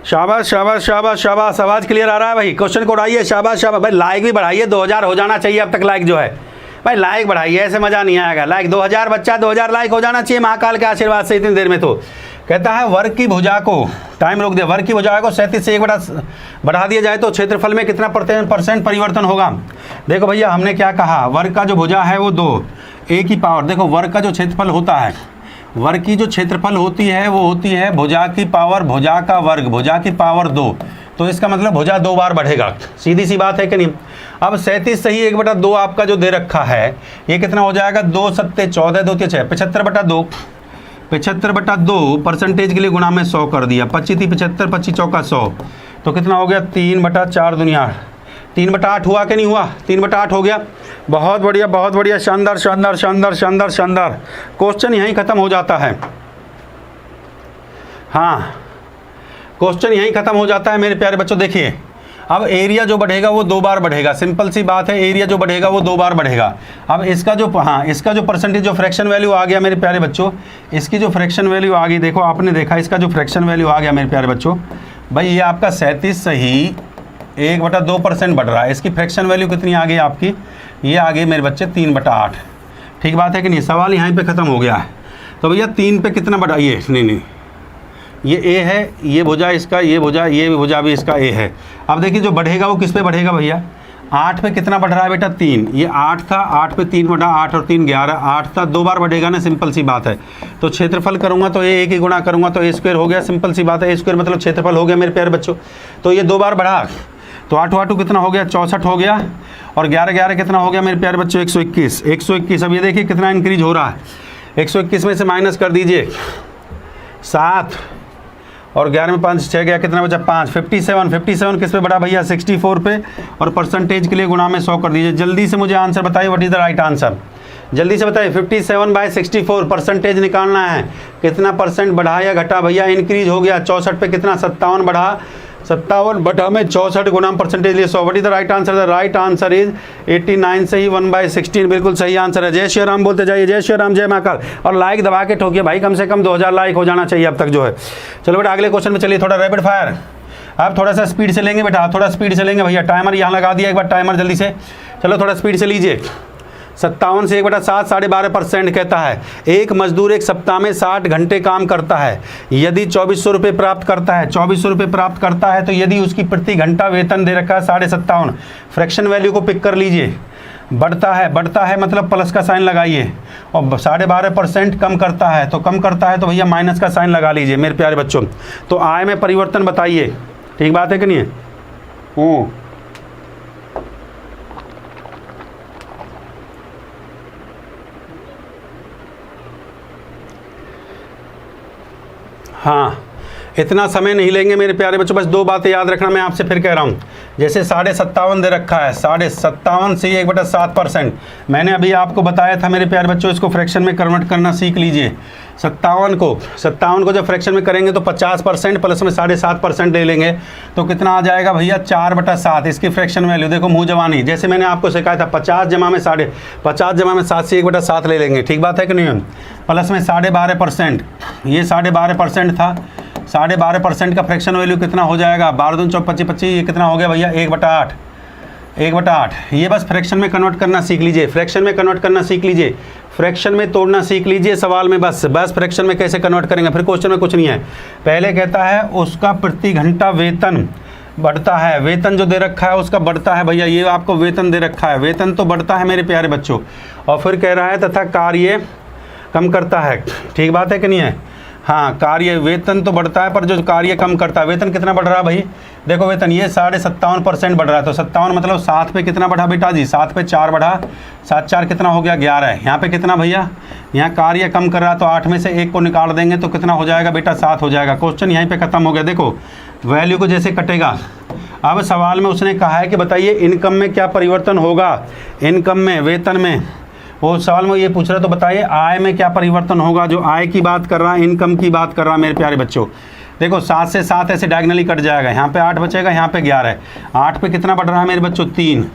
शाबाश शाबाश शाबाश शाबाश। आवाज़ क्लियर आ रहा है भाई, क्वेश्चन को उड़ाइए, शाबाश शाबाश भाई। लाइक भी बढ़ाइए, 2000 हो जाना चाहिए अब तक लाइक जो है भाई, लाइक बढ़ाइए, ऐसे मज़ा नहीं आएगा। लाइक 2000 बच्चा, 2000 लाइक हो जाना चाहिए महाकाल के आशीर्वाद से इतनी देर में। तो कहता है वर्ग की भुजा को, टाइम रोक दिया, वर्ग की भुजा को 37 से 1 बढ़ा दिया जाए तो क्षेत्रफल में कितना % परिवर्तन होगा। देखो भैया हमने क्या कहा, वर्ग का जो भुजा है वो 2, A की पावर, देखो वर्ग का जो क्षेत्रफल होता है, वर्ग की जो क्षेत्रफल होती है वो होती है भुजा की पावर, भुजा का वर्ग, भुजा की पावर 2, तो इसका मतलब भुजा 2 बार बढ़ेगा, सीधी सी बात है कि नहीं। अब 37 सही 1/2 आपका जो दे रखा है, ये कितना हो जाएगा, 2 सत्ते 14, 2 6, 75/2, 75/2 परसेंटेज के लिए गुणा में 100 कर दिया, 25 थी 75, 25 चौका 100, तो कितना हो गया, 3/4 दुनिया 3/8 हुआ कि नहीं हुआ, 3/8 हो गया। बहुत बढ़िया बहुत बढ़िया, शानदार शानदार शानदार शानदार शानदार। क्वेश्चन यहीं ख़त्म हो जाता है, हाँ क्वेश्चन यहीं ख़त्म हो जाता है मेरे प्यारे बच्चों। देखिए अब एरिया जो बढ़ेगा वो 2 बार बढ़ेगा, सिंपल सी बात है, एरिया जो बढ़ेगा वो 2 बार बढ़ेगा। अब इसका जो, हाँ इसका जो परसेंटेज जो फ्रैक्शन वैल्यू आ गया मेरे प्यारे बच्चों, इसकी जो फ्रैक्शन वैल्यू आ गई, देखो आपने देखा इसका जो फ्रैक्शन वैल्यू आ गया मेरे प्यारे बच्चों, भाई ये आपका 37 सही 1/2% बढ़ रहा है। इसकी फ्रैक्शन वैल्यू कितनी आ गई आपकी, ये आ गई मेरे बच्चे 3/8। ठीक बात है कि नहीं, सवाल यहीं पे ख़त्म हो गया है। तो भैया 3 पे कितना बढ़ा, ये नहीं ये A है, ये भुजा इसका, ये भुजा भी इसका A है। अब देखिए जो बढ़ेगा वो किस पे बढ़ेगा भैया, 8 पे कितना बढ़ रहा है बेटा, 3, ये 8 था, 8 पे 3 बढ़ा, 8 और 3 11, 8 था, 2 बार बढ़ेगा ना, सिंपल सी बात है। तो क्षेत्रफल करूँगा तो A की गुणा करूँगा तो A स्क्वायर हो गया, सिंपल सी बात है, A स्क्वायर मतलब क्षेत्रफल हो गया मेरे प्यारे बच्चों। तो ये 2 बार बढ़ा, तो 8 8 कितना हो गया, 64 हो गया, और 11 11 कितना हो गया मेरे प्यारे बच्चों, 121। अब ये देखिए कितना इंक्रीज हो रहा है, 121 में से माइनस कर दीजिए 7, और 11 में 5 6 गया, कितना बचा 5, 57 किस पे बढ़ा भैया, 64 पे, और परसेंटेज के लिए गुणा में 100 कर दीजिए। जल्दी से मुझे आंसर बताइए, what is the right answer, जल्दी से बताइए। 57/64 परसेंटेज निकालना है, कितना परसेंट बढ़ा या घटा भैया, इंक्रीज हो गया। 64 पे कितना 57 बढ़ा, 57 बटा में 64 गुना परसेंटेज लिए 100। What is the right answer? The right answer is 89 से ही 1/16 बिल्कुल सही आंसर है। जय श्री राम बोलते जाइए, जय श्री राम, जय महाकाल। और लाइक दबा के ठोकिए भाई, कम से कम 2000 लाइक हो जाना चाहिए अब तक जो है। चलो बेटा अगले क्वेश्चन में चलिए, थोड़ा रैपिड फायर। आप थोड़ा सा स्पीड से लेंगे बेटा, थोड़ा स्पीड से लेंगे भैया। टाइमर यहाँ लगा दिया, एक बार टाइमर जल्दी से, चलो थोड़ा स्पीड से लीजिए। 57 से 1/7 12.5% कहता है एक मजदूर एक सप्ताह में 60 घंटे काम करता है। यदि 2400 रुपये प्राप्त करता है, 2400 रुपये प्राप्त करता है, तो यदि उसकी प्रति घंटा वेतन दे रखा है 57.5, फ्रैक्शन वैल्यू को पिक कर लीजिए। बढ़ता है मतलब प्लस का साइन लगाइए, और 12.5% कम करता है, तो कम करता है तो भैया माइनस का साइन लगा लीजिए मेरे प्यारे बच्चों। तो आय में परिवर्तन बताइए, ठीक बात है कि नहीं है? हाँ, इतना समय नहीं लेंगे मेरे प्यारे बच्चों, बस 2 बातें याद रखना, मैं आपसे फिर कह रहा हूँ। जैसे 57.5 दे रखा है, 57.5 से 1/7%। मैंने अभी आपको बताया था मेरे प्यारे बच्चों, इसको फ्रैक्शन में कन्वर्ट करना सीख लीजिए। 57 को जब फ्रैक्शन में करेंगे तो 50% प्लस में 7.5% ले लेंगे, तो कितना आ जाएगा भैया? 4/7। इसकी फ्रैक्शन वैल्यू देखो, मुँह जवानी, जैसे मैंने आपको सिखाया था 50 जमा में 7 से 1/7 ले लेंगे, ठीक बात है कि नहीं? प्लस में 12.5%, ये 12.5% था। 12.5% का फ्रैक्शन वैल्यू कितना हो जाएगा? 12 दूनी 25, ये कितना हो गया भैया? 1/8। 1/8। ये बस फ्रैक्शन में कन्वर्ट करना सीख लीजिए, फ्रैक्शन में कन्वर्ट करना सीख लीजिए, फ्रैक्शन में तोड़ना सीख लीजिए सवाल में। बस फ्रैक्शन में कैसे कन्वर्ट करेंगे, फिर क्वेश्चन में कुछ नहीं है। पहले कहता है उसका प्रति घंटा वेतन बढ़ता है, वेतन जो दे रखा है उसका बढ़ता है भैया, ये आपको वेतन दे रखा है, वेतन तो बढ़ता है मेरे प्यारे बच्चों। और फिर कह रहा है तथा कार्य कम करता है, ठीक बात है कि नहीं है? हाँ, कार्य, वेतन तो बढ़ता है पर जो कार्य कम करता है, वेतन कितना बढ़ रहा है भाई? देखो वेतन ये 57.5% बढ़ रहा है, तो 57 मतलब 7 पे कितना बढ़ा बेटा जी? 7 पे 4 बढ़ा, 7 4 कितना हो गया? 11। यहाँ पे कितना भैया? यहाँ कार्य कम कर रहा है, तो 8 में से 1 को निकाल देंगे तो कितना हो जाएगा बेटा? 7 हो जाएगा। क्वेश्चन यहीं पे खत्म हो गया। देखो वैल्यू को जैसे कटेगा। अब सवाल में उसने कहा है कि बताइए इनकम में क्या परिवर्तन होगा, इनकम में, वेतन में। वो सवाल में ये पूछ रहा है, तो बताइए आय में क्या परिवर्तन होगा। जो आय की बात कर रहा है, इनकम की बात कर रहा है मेरे प्यारे बच्चों। देखो 7 से 7 ऐसे डायगनली कट जाएगा, यहाँ पे 8 बचेगा, यहाँ पे 11 है। 8 पे कितना बढ़ रहा है मेरे बच्चों? 3।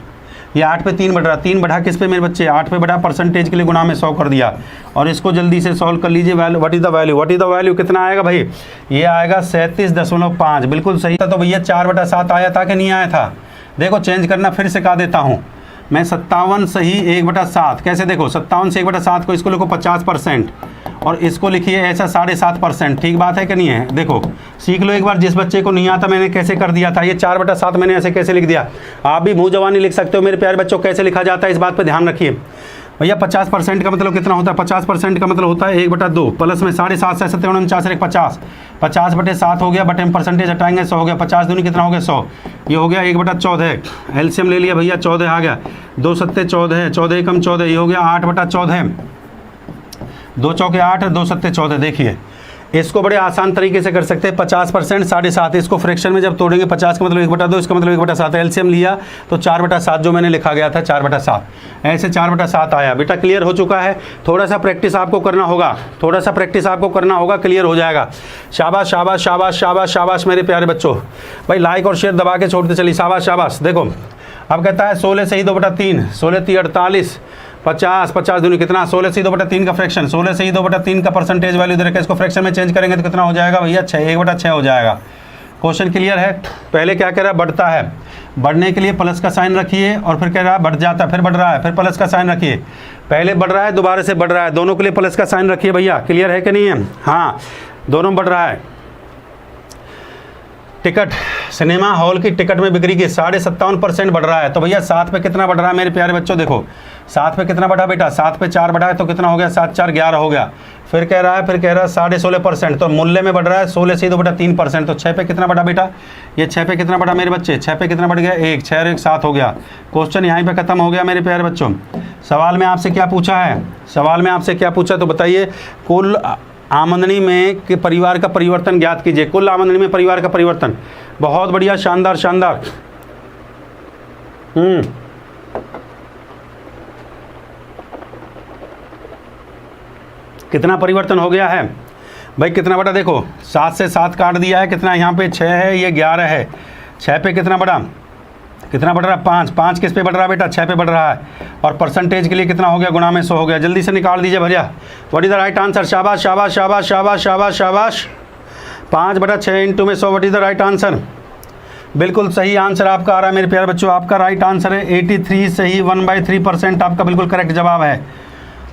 ये 8 पे 3 बढ़ रहा है, 3 बढ़ा किस पे मेरे बच्चे? 8 पे बढ़ा, परसेंटेज के लिए गुना में 100 कर दिया। और इसको जल्दी से सॉल्व कर लीजिए। Value, what is the value? What is the value कितना आएगा भाई? ये आएगा 37.5, बिल्कुल सही था। तो भैया 4/7 आया था कि नहीं आया था? देखो चेंज करना फिर से कहा देता हूँ मैं, 57 सही 1/7। कैसे? देखो 57 से 1/7 को इसको लिखो 50% और इसको लिखिए ऐसा 7.5%, ठीक बात है कि नहीं है? देखो सीख लो एक बार, जिस बच्चे को नहीं आता मैंने कैसे कर दिया था, ये 4/7 मैंने ऐसे कैसे लिख दिया। आप भी मुँह जवानी लिख सकते हो मेरे प्यारे बच्चों, कैसे लिखा जाता है इस बात पर ध्यान रखिए भैया। 50% का मतलब कितना होता है? 50% का मतलब होता है 1/2 प्लस में 7.5 से 7 49 50, 50/7 हो गया, बटे में परसेंटेज हटाएंगे 100 हो गया। 50 दूनी कितना हो गया? 100। ये हो गया 1/14। एलसीएम ले लिया भैया, 14 आ गया। 2 7 14 है, 14 कम 14, ये हो गया 8/14। 2 चौके 8, 2 7 14। देखिए इसको बड़े आसान तरीके से कर सकते हैं। 50% 7.5, इसको फ्रैक्शन में जब तोड़ेंगे 50 का मतलब 1/2, इसका मतलब 1/7। एलसीएम लिया तो 4/7 जो मैंने लिखा गया था 4/7, ऐसे 4/7 आया। बेटा क्लियर हो चुका है। थोड़ा सा प्रैक्टिस आपको करना होगा, थोड़ा सा प्रैक्टिस आपको करना होगा, क्लियर हो जाएगा। शाबाश शाबाश शाबाश शाबाश शाबाश मेरे प्यारे बच्चों। भाई लाइक और शेयर दबा के छोड़ते चलिए, शाबाश शाबाश। देखो अब कहता है 16 से ही 2/3, 16 3 48, 50, 50 दूनी कितना? 16 से 2/3 का फ्रैक्शन, 16 से 2/3 का परसेंटेज वैल्यू दे रखा है, इसको फ्रैक्शन में चेंज करेंगे तो कितना हो जाएगा भैया? 6, 1/6 हो जाएगा। क्वेश्चन क्लियर है? पहले क्या कह रहा है? बढ़ता है, बढ़ने के लिए प्लस का साइन रखिए, और फिर कह रहा है बढ़ जाता है, फिर बढ़ रहा है, फिर प्लस का साइन रखिए। पहले बढ़ रहा है, दोबारा से बढ़ रहा है, दोनों के लिए प्लस का साइन रखिए भैया। क्लियर है कि नहीं है? हाँ, दोनों बढ़ रहा है। टिकट, सिनेमा हॉल की टिकट में बिक्री की 57.5% बढ़ रहा है, तो भैया 7 पे कितना बढ़ रहा है मेरे प्यारे बच्चों? देखो 7 पे कितना बढ़ा बेटा? 7 पे 4 बढ़ा है, तो कितना हो गया? 7 4 11 हो गया। फिर कह रहा है 16.5%, तो मूल्य में बढ़ रहा है 16 से 2/3%, तो 6 पे कितना बढ़ा बेटा? ये 6 पे कितना बढ़ा मेरे बच्चे? 6 पे कितना बढ़ गया? 1, 6 और 1 7 हो गया। क्वेश्चन यहीं पे खत्म हो गया मेरे प्यारे बच्चों। सवाल में आपसे क्या पूछा है? सवाल में आपसे क्या पूछा तो बताइए। कुल आमदनी में के परिवार का परिवर्तन ज्ञात कीजिए। कुल आमदनी में परिवार का परिवर्तन, बहुत बढ़िया, शानदार शानदार। कितना परिवर्तन हो गया है भाई कितना बड़ा, देखो 7 से 7 काट दिया है, कितना यहाँ पे 6 है, ये 11 है, 6 पे कितना बढ़ रहा है 5, 5 किस पे बढ़ रहा है बेटा, 6 पे बढ़ रहा है। और परसेंटेज के लिए कितना हो गया, गुणा में 100 हो गया। जल्दी से निकाल दीजिए भैया, what is the right answer. शाबाश शाबाश शाबाश शाबाश शाबाश शाबाश। 5/6 इंटू में 100, what is the right answer. बिल्कुल सही आंसर आपका आ रहा है मेरे प्यारे बच्चों, आपका राइट आंसर है 83 सही, 1/3% आपका बिल्कुल करेक्ट जवाब है।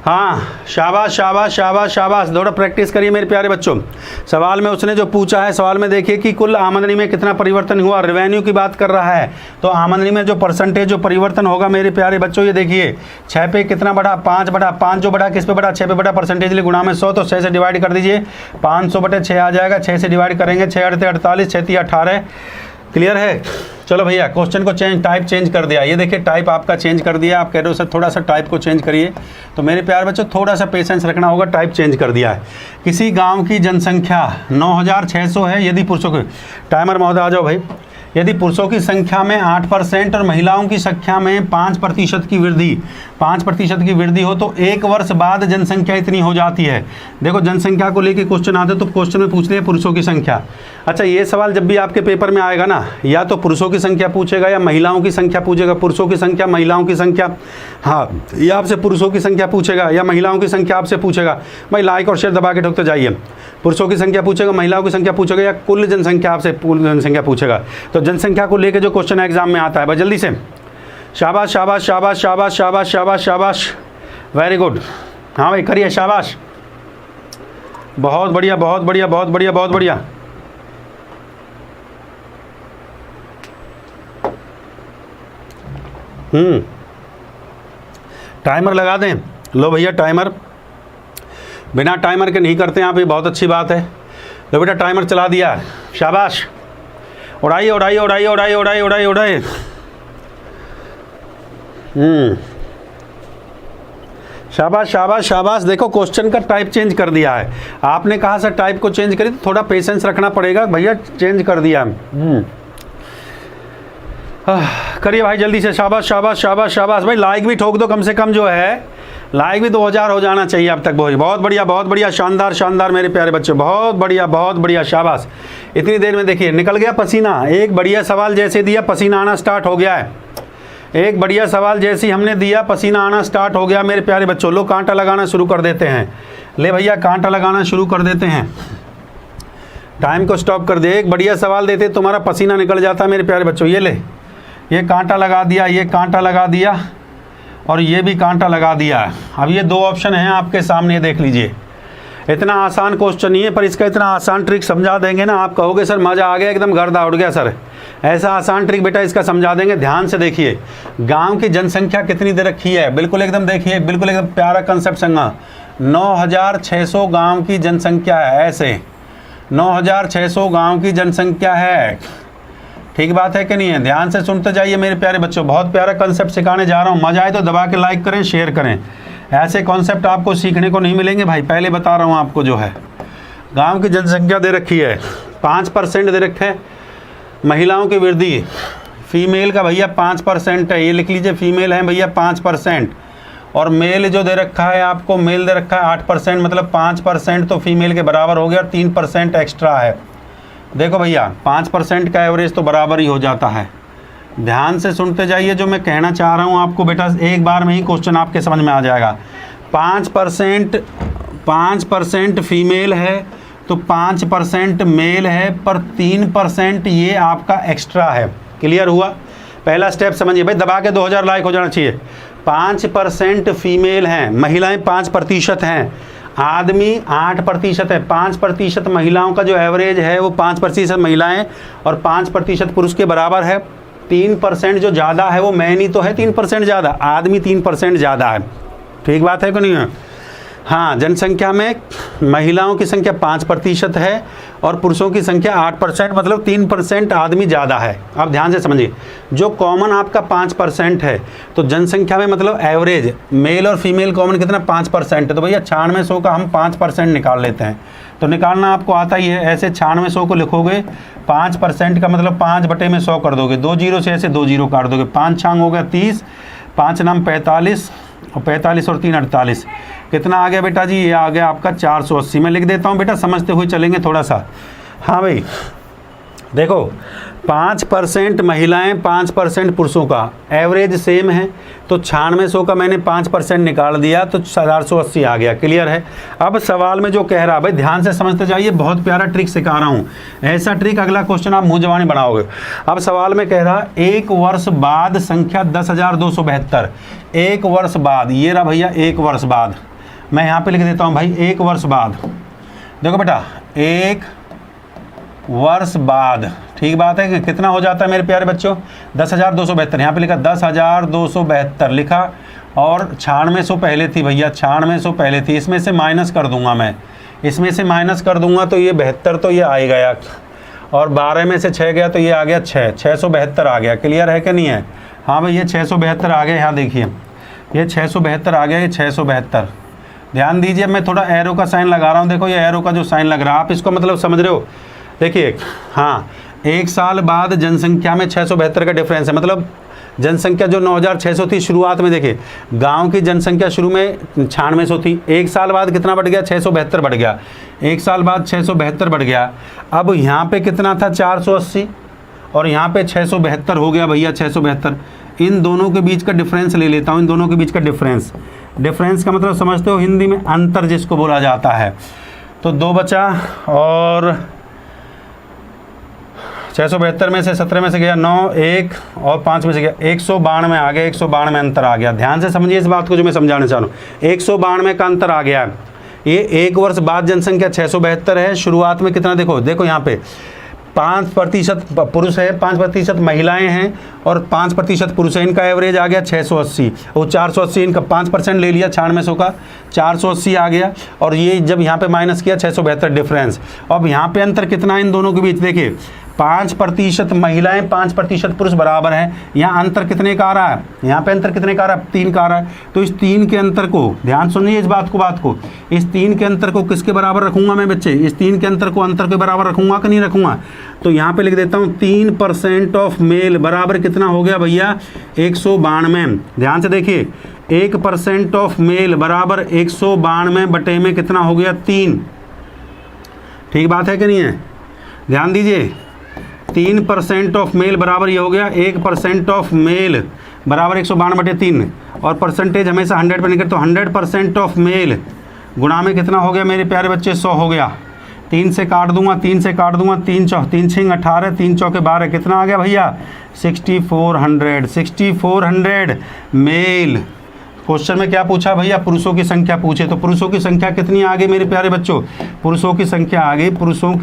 हाँ शाबाश शाबाश शाबाश शाबाश, थोड़ा प्रैक्टिस करिए मेरे प्यारे बच्चों। सवाल में उसने जो पूछा है, सवाल में देखिए कि कुल आमदनी में कितना परिवर्तन हुआ, रेवेन्यू की बात कर रहा है, तो आमदनी में जो परसेंटेज जो परिवर्तन होगा मेरे प्यारे बच्चों, ये देखिए 6 पे कितना बढ़ा, 5 जो बढ़ा किस पे बढ़ा, 6 पे बढ़ा, परसेंटेज लिए गुणा में 100, तो 6 से डिवाइड कर दीजिए, 500/6 आ जाएगा, 6 से डिवाइड करेंगे, 6 × 48, 6 × 18। क्लियर है। चलो भैया क्वेश्चन को टाइप चेंज कर दिया, ये देखिए टाइप आपका चेंज कर दिया। आप कह रहे हो सर थोड़ा सा टाइप को चेंज करिए, तो मेरे प्यारे बच्चों थोड़ा सा पेशेंस रखना होगा, टाइप चेंज कर दिया है। किसी गांव की जनसंख्या 9600 है, यदि पुरुषों की, टाइमर महोदय आ जाओ भाई, यदि पुरुषों की संख्या में 8% और महिलाओं की संख्या में 5% की वृद्धि, 5% की वृद्धि हो तो 1 वर्ष बाद जनसंख्या इतनी हो जाती है। देखो जनसंख्या को लेके क्वेश्चन आते तो क्वेश्चन में पूछ लिया पुरुषों की संख्या। अच्छा ये सवाल जब भी आपके पेपर में आएगा ना, या तो पुरुषों की संख्या पूछेगा या महिलाओं की संख्या पूछेगा, पुरुषों की संख्या महिलाओं की संख्या, हाँ ये आपसे पुरुषों की संख्या पूछेगा या महिलाओं की संख्या आपसे पूछेगा। भाई लाइक और शेयर दबा के ठोकते जाइए। पुरुषों की संख्या पूछेगा, महिलाओं की संख्या पूछेगा या कुल जनसंख्या आपसे कुल जनसंख्या पूछेगा। तो जनसंख्या को लेकर जो क्वेश्चन एग्जाम में आता है भाई जल्दी से, शाबाश शाबाश शाबाश शाबाश शाबाश शाबाश शाबाश, वेरी गुड। हाँ भाई करिए, शाबाश, बहुत बढ़िया बहुत बढ़िया बहुत बढ़िया बहुत बढ़िया। टाइमर लगा दें, लो भैया टाइमर, बिना टाइमर के नहीं करते हैं आप, ये बहुत अच्छी बात है। लो बेटा टाइमर चला दिया, शाबाश, उड़ाइए उड़ाइए उड़ाइए उड़ाइए उड़ाइए उड़ाइए उड़ाइए। शाबाश शाबाश शाबाश। देखो क्वेश्चन का टाइप चेंज कर दिया है, आपने कहा सर टाइप को चेंज करिए, तो थोड़ा पेशेंस रखना पड़ेगा भैया, चेंज कर दिया। करिए भाई जल्दी से, शाबाश शाबाश शाबाश शाबाश। भाई लाइक भी ठोक दो कम से कम, जो है लाइक भी 2000 हो जाना चाहिए अब तक। बहुत बढ़िया बहुत बढ़िया, शानदार शानदार मेरे प्यारे बच्चे, बहुत बढ़िया शाबाश। इतनी देर में देखिए निकल गया पसीना। एक बढ़िया सवाल जैसे दिया पसीना आना स्टार्ट हो गया है, एक बढ़िया सवाल जैसे हमने दिया पसीना आना स्टार्ट हो गया मेरे प्यारे बच्चों। लोग कांटा लगाना शुरू कर देते हैं, ले भैया कांटा लगाना शुरू कर देते हैं, टाइम को स्टॉप कर दे। एक बढ़िया सवाल देते तुम्हारा पसीना निकल जाता है मेरे प्यारे बच्चों। ये ले, ये कांटा लगा दिया, ये कांटा लगा दिया और ये भी कांटा लगा दिया। अब ये 2 ऑप्शन हैं आपके सामने, देख लीजिए। इतना आसान क्वेश्चन नहीं है, पर इसका इतना आसान ट्रिक समझा देंगे ना, आप कहोगे सर मज़ा आ गया, एकदम गर्दा उड़ गया सर। ऐसा आसान ट्रिक बेटा इसका समझा देंगे। ध्यान से देखिए, गांव की जनसंख्या कितनी दे रखी है, बिल्कुल एकदम देखिए, बिल्कुल एकदम प्यारा कंसेप्ट संगा। 9600 गाँव की जनसंख्या है, ऐसे 9600 गाँव की जनसंख्या है। ठीक बात है कि नहीं है? ध्यान से सुनते जाइए मेरे प्यारे बच्चों, बहुत प्यारा कंसेप्ट सिखाने जा रहा हूँ। मजा आए तो दबा के लाइक करें, शेयर करें। ऐसे कॉन्सेप्ट आपको सीखने को नहीं मिलेंगे भाई, पहले बता रहा हूँ आपको। जो है गांव की जनसंख्या दे रखी है, 5% दे रखे है। महिलाओं की वृद्धि, फीमेल का भैया 5% है, ये लिख लीजिए, फीमेल है भैया 5%। और मेल जो दे रखा है आपको, मेल दे रखा है 8%, मतलब 5% तो फीमेल के बराबर हो गया और 3% एक्स्ट्रा है। देखो भैया 5% का एवरेज तो बराबर ही हो जाता है। ध्यान से सुनते जाइए, जो मैं कहना चाह रहा हूँ आपको बेटा, एक बार में ही क्वेश्चन आपके समझ में आ जाएगा। 5% फीमेल है तो 5% मेल है, पर 3% ये आपका एक्स्ट्रा है। क्लियर हुआ? पहला स्टेप समझिए भाई, दबा के 2000 लाइक हो जाना चाहिए। 5% फीमेल हैं, महिलाएं 5% हैं, आदमी 8% है। 5% महिलाओं का जो एवरेज है वो 5% महिलाएं और 5% पुरुष के बराबर है। 3% जो ज़्यादा है वो मैन ही तो है, 3% ज़्यादा, आदमी 3% ज़्यादा है। ठीक बात है कि नहीं है? हाँ, जनसंख्या में महिलाओं की संख्या 5% है और पुरुषों की संख्या 8%, मतलब 3% आदमी ज़्यादा है। अब ध्यान से समझिए, जो कॉमन आपका 5% है, तो जनसंख्या में मतलब एवरेज मेल और फीमेल कॉमन कितना 5% है, तो भैया 9600 का हम 5% निकाल लेते हैं। तो निकालना आपको आता ही है, ऐसे 9600 को लिखोगे, 5% का मतलब 5/100 कर दोगे, 2 जीरो से ऐसे 2 जीरो काट दोगे, 5 छांग हो गया 30, 5 नाम 45, और 45 और 3 48, कितना आ गया बेटा जी? ये आ गया आपका 480। मैं लिख देता हूँ बेटा, समझते हुए चलेंगे थोड़ा सा। हाँ भाई देखो, 5% महिलाएं 5% पुरुषों का, एवरेज सेम है, तो 9600 का मैंने 5% निकाल दिया तो 480 आ गया। क्लियर है? अब सवाल में जो कह रहा है भाई ध्यान से समझते जाइए, बहुत प्यारा ट्रिक सिखा रहा हूँ, ऐसा ट्रिक अगला क्वेश्चन आप मुँह जबानी बनाओगे। अब सवाल में कह रहा 1 वर्ष बाद संख्या 10,272, 1 वर्ष बाद, ये रहा भैया 1 वर्ष बाद, मैं यहाँ पे लिख देता हूँ भाई 1 वर्ष बाद। देखो बेटा 1 वर्ष बाद, ठीक बात है कि कितना हो जाता है मेरे प्यारे बच्चों? 10,272, यहाँ पे लिखा 10,272 लिखा, और 9600 पहले थी भैया, 9600 पहले थी, इसमें से माइनस कर दूंगा मैं, इसमें से माइनस कर दूंगा तो ये 72 तो ये आ ही गया, और 12 में से 6 गया तो ये आ गया 672 आ गया। क्लियर है कि नहीं है? हाँ भाई ये 672 आ गया, यहाँ देखिए ये 672 आ गया, ये 672। ध्यान दीजिए, मैं थोड़ा एरो का साइन लगा रहा हूँ, देखो ये एरो का जो साइन लग रहा है, आप इसको मतलब समझ रहे हो? देखिए हाँ, 1 साल बाद जनसंख्या में 672 का डिफरेंस है, मतलब जनसंख्या जो 9,600 थी शुरुआत में, देखिए गांव की जनसंख्या शुरू में 9600 थी, 1 साल बाद कितना बढ़ गया? 672 बढ़ गया, 1 साल बाद 672 बढ़ गया। अब यहाँ पे कितना था? 480, और यहाँ पे 672 हो गया भैया, 672। इन दोनों के बीच का डिफरेंस ले लेता हूँ, इन दोनों के बीच का डिफरेंस, डिफरेंस का मतलब समझते हो हिंदी में अंतर जिसको बोला जाता है। तो 2 बचा, और 672 में से 17 में से गया 9, 1 और 5 में से गया 192 आ गया, 192 अंतर आ गया। ध्यान से समझिए इस बात को जो मैं समझाना चाह रहा हूँ, 192 का अंतर आ गया। ये 1 वर्ष बाद जनसंख्या 672 है, शुरुआत में कितना देखो यहाँ पे 5% पुरुष है, 5% महिलाएं हैं, और 5% पुरुष है, इनका एवरेज आ गया 680, और 480 इनका 5% ले लिया 9600 का, 480 आ गया, और ये जब यहाँ पे माइनस किया 672 डिफरेंस। अब यहाँ पे अंतर कितना है इन दोनों के बीच? देखिए 5% महिलाएं 5% पुरुष बराबर है, यहाँ अंतर कितने का आ रहा है? यहाँ पे अंतर कितने का आ रहा है? 3 का आ रहा है। तो इस 3 के अंतर को ध्यान सुनिए, इस बात को इस 3 के अंतर को किसके बराबर रखूंगा मैं बच्चे? इस 3 के अंतर को अंतर के बराबर रखूंगा कि नहीं रखूंगा? तो यहाँ पे लिख देता हूँ 3% ऑफ मेल बराबर कितना हो गया भैया? 192। ध्यान से देखिए 1% ऑफ मेल बराबर 192 बटे में कितना हो गया? 3। ठीक बात है कि नहीं है? ध्यान दीजिए, 3% ऑफ मेल बराबर ये हो गया 1% ऑफ मेल बराबर 192 बटे 3, और परसेंटेज हमेशा 100 पर निकले, तो 100% ऑफ मेल गुणा में कितना हो गया मेरे प्यारे बच्चे? 100 हो गया। 3 से काट दूंगा, 3 से काट दूंगा, 3 6 18, 3 चौके 12, कितना आ गया भैया? 6400 मेल। क्वेश्चन में क्या पूछा भैया? पुरुषों की संख्या पूछे, तो पुरुषों की संख्या कितनी आ गई मेरे प्यारे बच्चों? पुरुषों की संख्या आ गई, पुरुषों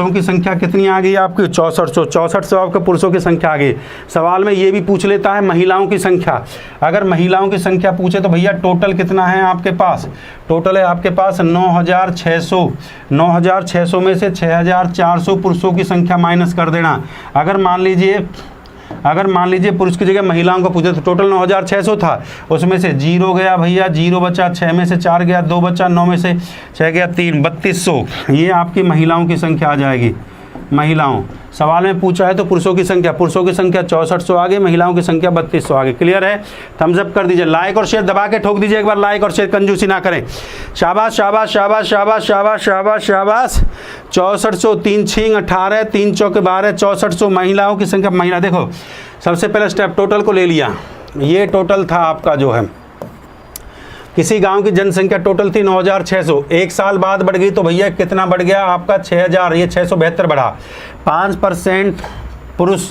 की संख्या कितनी आ गई आपकी? 6400 आपके पुरुषों की संख्या आ गई। सवाल में ये भी पूछ लेता है महिलाओं की संख्या, अगर महिलाओं की संख्या पूछे तो भैया टोटल कितना है आपके पास? टोटल है आपके पास 9,600। 9,600 में से 6,400 पुरुषों की संख्या माइनस कर देना। अगर मान लीजिए पुरुष की जगह महिलाओं को पूछे तो टोटल 9,600 था, उसमें से 0 गया भैया, 0 बचा, 6 में से 4 गया, 2 बचा, 9 में से 6 गया, 3, 3200। ये आपकी महिलाओं की संख्या आ जाएगी। महिलाओं सवाल में पूछा है तो पुरुषों की संख्या 6400 आ गई, महिलाओं की संख्या 3200 आ गई। क्लियर है? थम्स अप कर दीजिए, लाइक और शेयर दबा के ठोक दीजिए एक बार, लाइक और शेयर, कंजूसी ना करें। शाबाश शाबाश शाबाश शाबाश शाबाश शाबाश शाबाश। 6400, 3 6 18, 3 चौके 12, 6400 महिलाओं की संख्या। महिला देखो, सबसे पहले स्टेप टोटल को ले लिया, ये टोटल था आपका जो है, किसी गांव की जनसंख्या टोटल थी 9,600, 1 साल बाद बढ़ गई तो भैया कितना बढ़ गया आपका? 6,000, ये 672 बढ़ा। 5% पुरुष,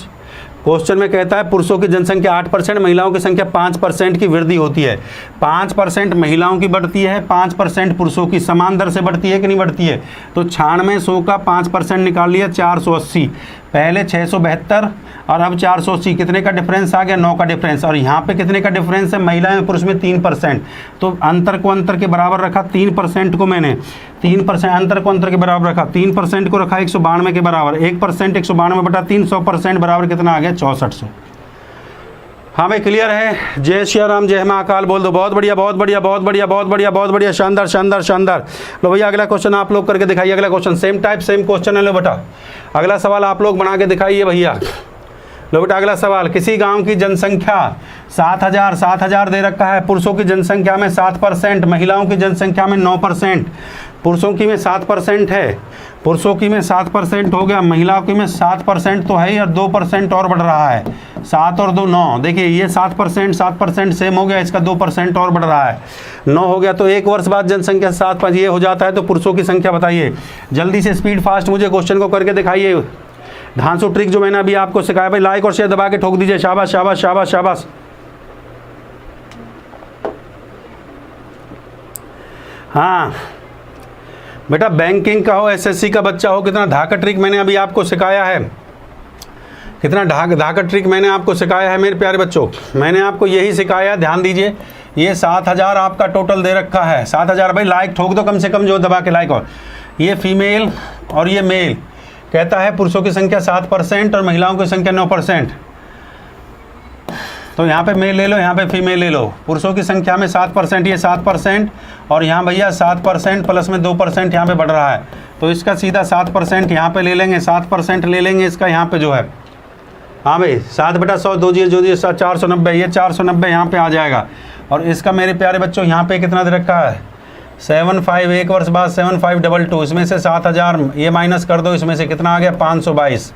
क्वेश्चन में कहता है पुरुषों की जनसंख्या 8%, महिलाओं की संख्या 5% की वृद्धि होती है। 5% महिलाओं की बढ़ती है, 5% पुरुषों की, समान दर से बढ़ती है कि नहीं बढ़ती है? तो 9600 का 5% निकाल लिया, 480। पहले 672 और अब 480, कितने का डिफरेंस आ गया? 9 का डिफरेंस। और यहाँ पे कितने का डिफरेंस है? महिला में पुरुष में 3%। तो अंतर को अंतर के बराबर रखा, 3% को मैंने 3% अंतर को अंतर के बराबर रखा, 3% को रखा 192 के बराबर, 1% 192 बटा 3, 100% बराबर कितना आ गया? 6400। हाँ भाई क्लियर है? जय श्री राम, जय महाकाल बोल दो। बहुत बढ़िया बहुत बढ़िया बहुत बढ़िया बहुत बढ़िया बहुत बढ़िया, शानदार शानदार शानदार। लो भैया अगला क्वेश्चन आप लोग करके दिखाइए। अगला question same type same question है, लो बेटा अगला सवाल आप लोग बना के दिखाइए भैया। लो बेटा अगला सवाल, किसी गांव की जनसंख्या 7,000 दे रखा है, पुरुषों की जनसंख्या में 7%, महिलाओं की जनसंख्या में 9%। पुरुषों की में 7% है, पुरुषों की में 7% हो गया, महिलाओं की में 7% तो है ही और 2% और बढ़ रहा है। 7 और 2 9, देखिए ये 7% सेम हो गया, इसका 2% और बढ़ रहा है, 9 हो गया। तो एक वर्ष बाद जनसंख्या 7 ये हो जाता है। तो पुरुषों की संख्या बताइए जल्दी से, स्पीड फास्ट मुझे क्वेश्चन को करके दिखाइए। धांसू ट्रिक जो मैंने अभी आपको सिखाया, भाई लाइक और शेयर दबा के ठोक दीजिए। शाबाश शाबाश शाबाश शाबाश। हाँ बेटा, बैंकिंग का हो, एसएससी का बच्चा हो, कितना धाका ट्रिक मैंने अभी आपको सिखाया है, कितना धाका ट्रिक मैंने आपको सिखाया है मेरे प्यारे बच्चों। मैंने आपको यही सिखाया, ध्यान दीजिए। ये 7,000 आपका टोटल दे रखा है, 7,000। भाई लाइक ठोक दो कम से कम, जो दबा के लाइक। और ये फीमेल और ये मेल, कहता है पुरुषों की संख्या 7% और महिलाओं की संख्या 9%। तो यहाँ पे मेल ले लो, यहाँ पे फीमेल ले लो। पुरुषों की संख्या में 7%, ये 7%, और यहाँ भैया 7% प्लस में 2% यहाँ पे बढ़ रहा है। तो इसका सीधा 7% यहाँ पे ले लेंगे, 7% ले लेंगे इसका यहाँ पे जो है। हाँ भाई 7/100 दो जी जो 490, ये 490 यहाँ पे आ जाएगा। और इसका मेरे प्यारे बच्चों यहाँ पे कितना दे रखा है, 75, एक वर्ष बाद 7522, इसमें से 7,000 ये माइनस कर दो, इसमें से कितना आ गया 522।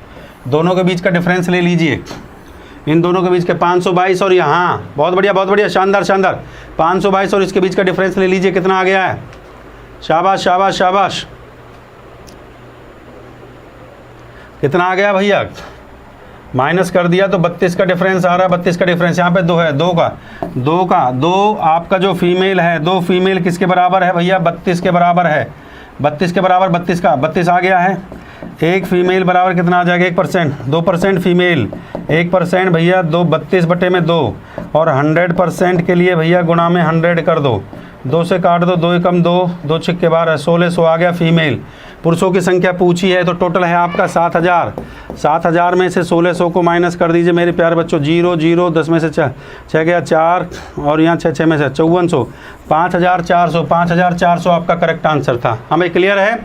दोनों के बीच का डिफरेंस ले लीजिए, इन दोनों के बीच के 522 और यहाँ बहुत बढ़िया शानदार शानदार 522 और इसके बीच का डिफरेंस ले लीजिए, कितना आ गया है। शाबाश शाबाश शाबाश, कितना आ गया भैया, माइनस कर दिया तो 32 का डिफरेंस आ रहा है। 32 का डिफरेंस यहाँ पे 2 है, 2 आपका जो फीमेल है, 2 फीमेल किसके बराबर है भैया, 32 के बराबर है। 32 के बराबर 32 का 32 आ गया है। एक फीमेल बराबर कितना आ जाएगा, 1%, 2% फीमेल, 1% भैया 32/2, और 100% के लिए भैया गुणा में 100 कर दो, 2 से काट दो, 2 एकम 2, 2 छिक्के 12, 1600 आ गया फीमेल। पुरुषों की संख्या पूछी है तो टोटल है आपका 7,000। 7,000 में से 1600 को माइनस कर दीजिए मेरे प्यारे बच्चों, 0 0 10 में से 6 गया 4, और यहाँ 6 में से 5400, 5,400 आपका करेक्ट आंसर था। हमें क्लियर है।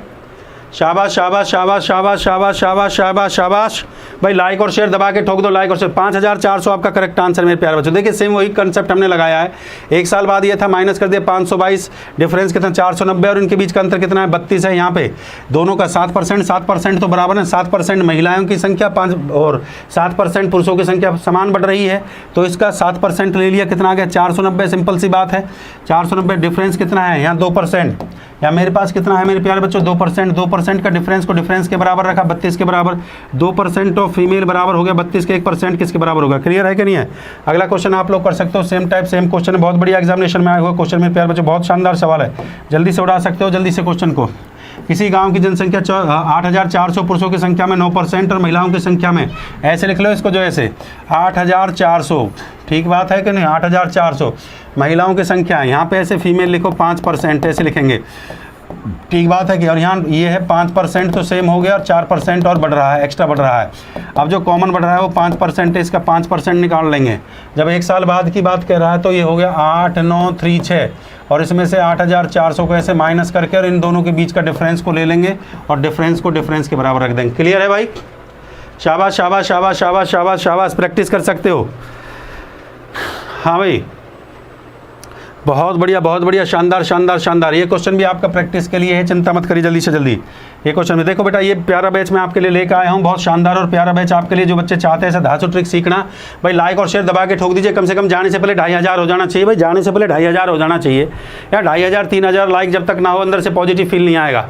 शाबाश शाबाश शाबाश शाबाश शाबाश शाबाश शाबाश शाबाश। भाई लाइक और शेयर दबा के ठोक दो, लाइक और शेयर। 5,400 आपका करेक्ट आंसर मेरे प्यारे बच्चों। देखिए सेम वही कंसेप्ट हमने लगाया है। एक साल बाद ये था, माइनस कर दिया 522, डिफरेंस कितना 490, और इनके बीच का अंतर कितना है 32 है। यहाँ पे दोनों का 7% तो बराबर है। 7% महिलाओं की संख्या 5 और 7% पुरुषों की संख्या समान बढ़ रही है, तो इसका 7% ले लिया, कितना आ गया 490। सिंपल सी बात है, 490। डिफरेंस कितना है यहाँ 2%, या मेरे पास कितना है मेरे प्यारे बच्चों 2%। 2% का डिफरेंस को डिफरेंस के बराबर रखा, 32 के बराबर। 2% ऑफ फीमेल बराबर हो गया 32 के, 1% किसके बराबर होगा। क्लियर है कि नहीं है। अगला क्वेश्चन आप लोग कर सकते हो, सेम टाइप सेम क्वेश्चन है, बहुत बढ़िया एग्जामिनेशन में आया हुआ क्वेश्चन मेरे प्यारे बच्चों, बहुत शानदार सवाल है, जल्दी से उड़ा सकते हो जल्दी से क्वेश्चन को। किसी गांव की जनसंख्या 8,400, पुरुषों की संख्या में 9% और महिलाओं की संख्या में, ऐसे लिख लो इसको जो ऐसे 8,400, ठीक बात है कि नहीं। 8,400 महिलाओं की संख्या है, यहाँ पे ऐसे फीमेल लिखो 5%, ऐसे लिखेंगे, ठीक बात है कि। और यहाँ ये है 5% तो सेम हो गया, और 4% और बढ़ रहा है, एक्स्ट्रा बढ़ रहा है। अब जो कॉमन बढ़ रहा है वो 5% है, इसका 5% निकाल लेंगे। जब एक साल बाद की बात कर रहा है तो ये हो गया 8,936, और इसमें से 8,400 को ऐसे माइनस करके और इन दोनों के बीच का डिफरेंस को ले लेंगे और डिफरेंस को डिफरेंस के बराबर रख देंगे। क्लियर है भाई। शाबाश शाबाश शाबाश शाबाश शाबाश शाबाश, प्रैक्टिस कर सकते हो। हाँ भाई बहुत बढ़िया शानदार शानदार शानदार। ये क्वेश्चन भी आपका प्रैक्टिस के लिए है, चिंता मत करिए, जल्दी से जल्दी ये क्वेश्चन में देखो बेटा। ये प्यारा बैच मैं आपके लिए लेकर आया हूँ, बहुत शानदार और प्यारा बैच आपके लिए। जो बच्चे चाहते हैं ऐसा धांसू ट्रिक सीखना, भाई लाइक और शेयर दबा के ठोक दीजिए। कम से कम जाने से पहले 2,500 हो जाना चाहिए भाई, जाने से पहले 2,500 हो जाना चाहिए, या 2,500 3,000 लाइक जब तक ना हो अंदर से पॉजिटिव फील नहीं आएगा।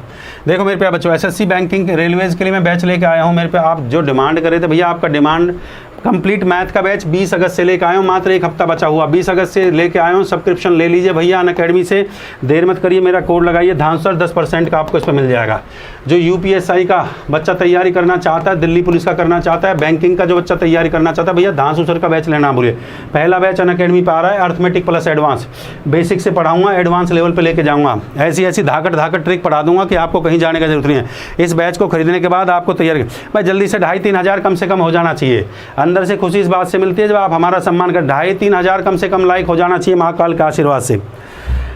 देखो मेरे प्यारे बच्चों, एसएससी बैंकिंग रेलवेज के लिए मैं बैच लेके आया हूँ मेरे पे। आप जो डिमांड करे थे भैया, आपका डिमांड कंप्लीट मैथ का बैच 20 अगस्त से लेकर आया हूँ, मात्र 1 हफ्ता बचा हुआ, 20 अगस्त से लेके आया हूँ। सब्सक्रिप्शन ले लीजिए भैया अनअकैडमी से, देर मत करिए, मेरा कोड लगाइए धांसू, 10% का आपको इस पर मिल जाएगा। जो यूपीएसआई का बच्चा तैयारी करना चाहता है, दिल्ली पुलिस का करना चाहता है, बैंकिंग का जो बच्चा तैयारी करना चाहता है, भैया धांसू सर का बैच लेना भूलिए। पहला बैच अनअकैडमी पर आ रहा है, अर्थमेटिक प्लस एडवांस, बेसिक से पढ़ाऊंगा, एडवांस लेवल पे लेके जाऊंगा। ऐसी धाकड़ ट्रिक पढ़ा दूंगा कि आपको कहीं जाने की जरूरत नहीं है। इस बैच को खरीदने के बाद आपको तैयारी भाई जल्दी से 2,500-3 हज़ार कम से कम हो जाना चाहिए। अंदर से खुशी इस बात से मिलती है जब आप हमारा सम्मान कर, 2,500-3 हज़ार कम से कम लाइक हो जाना चाहिए महाकाल के आशीर्वाद से।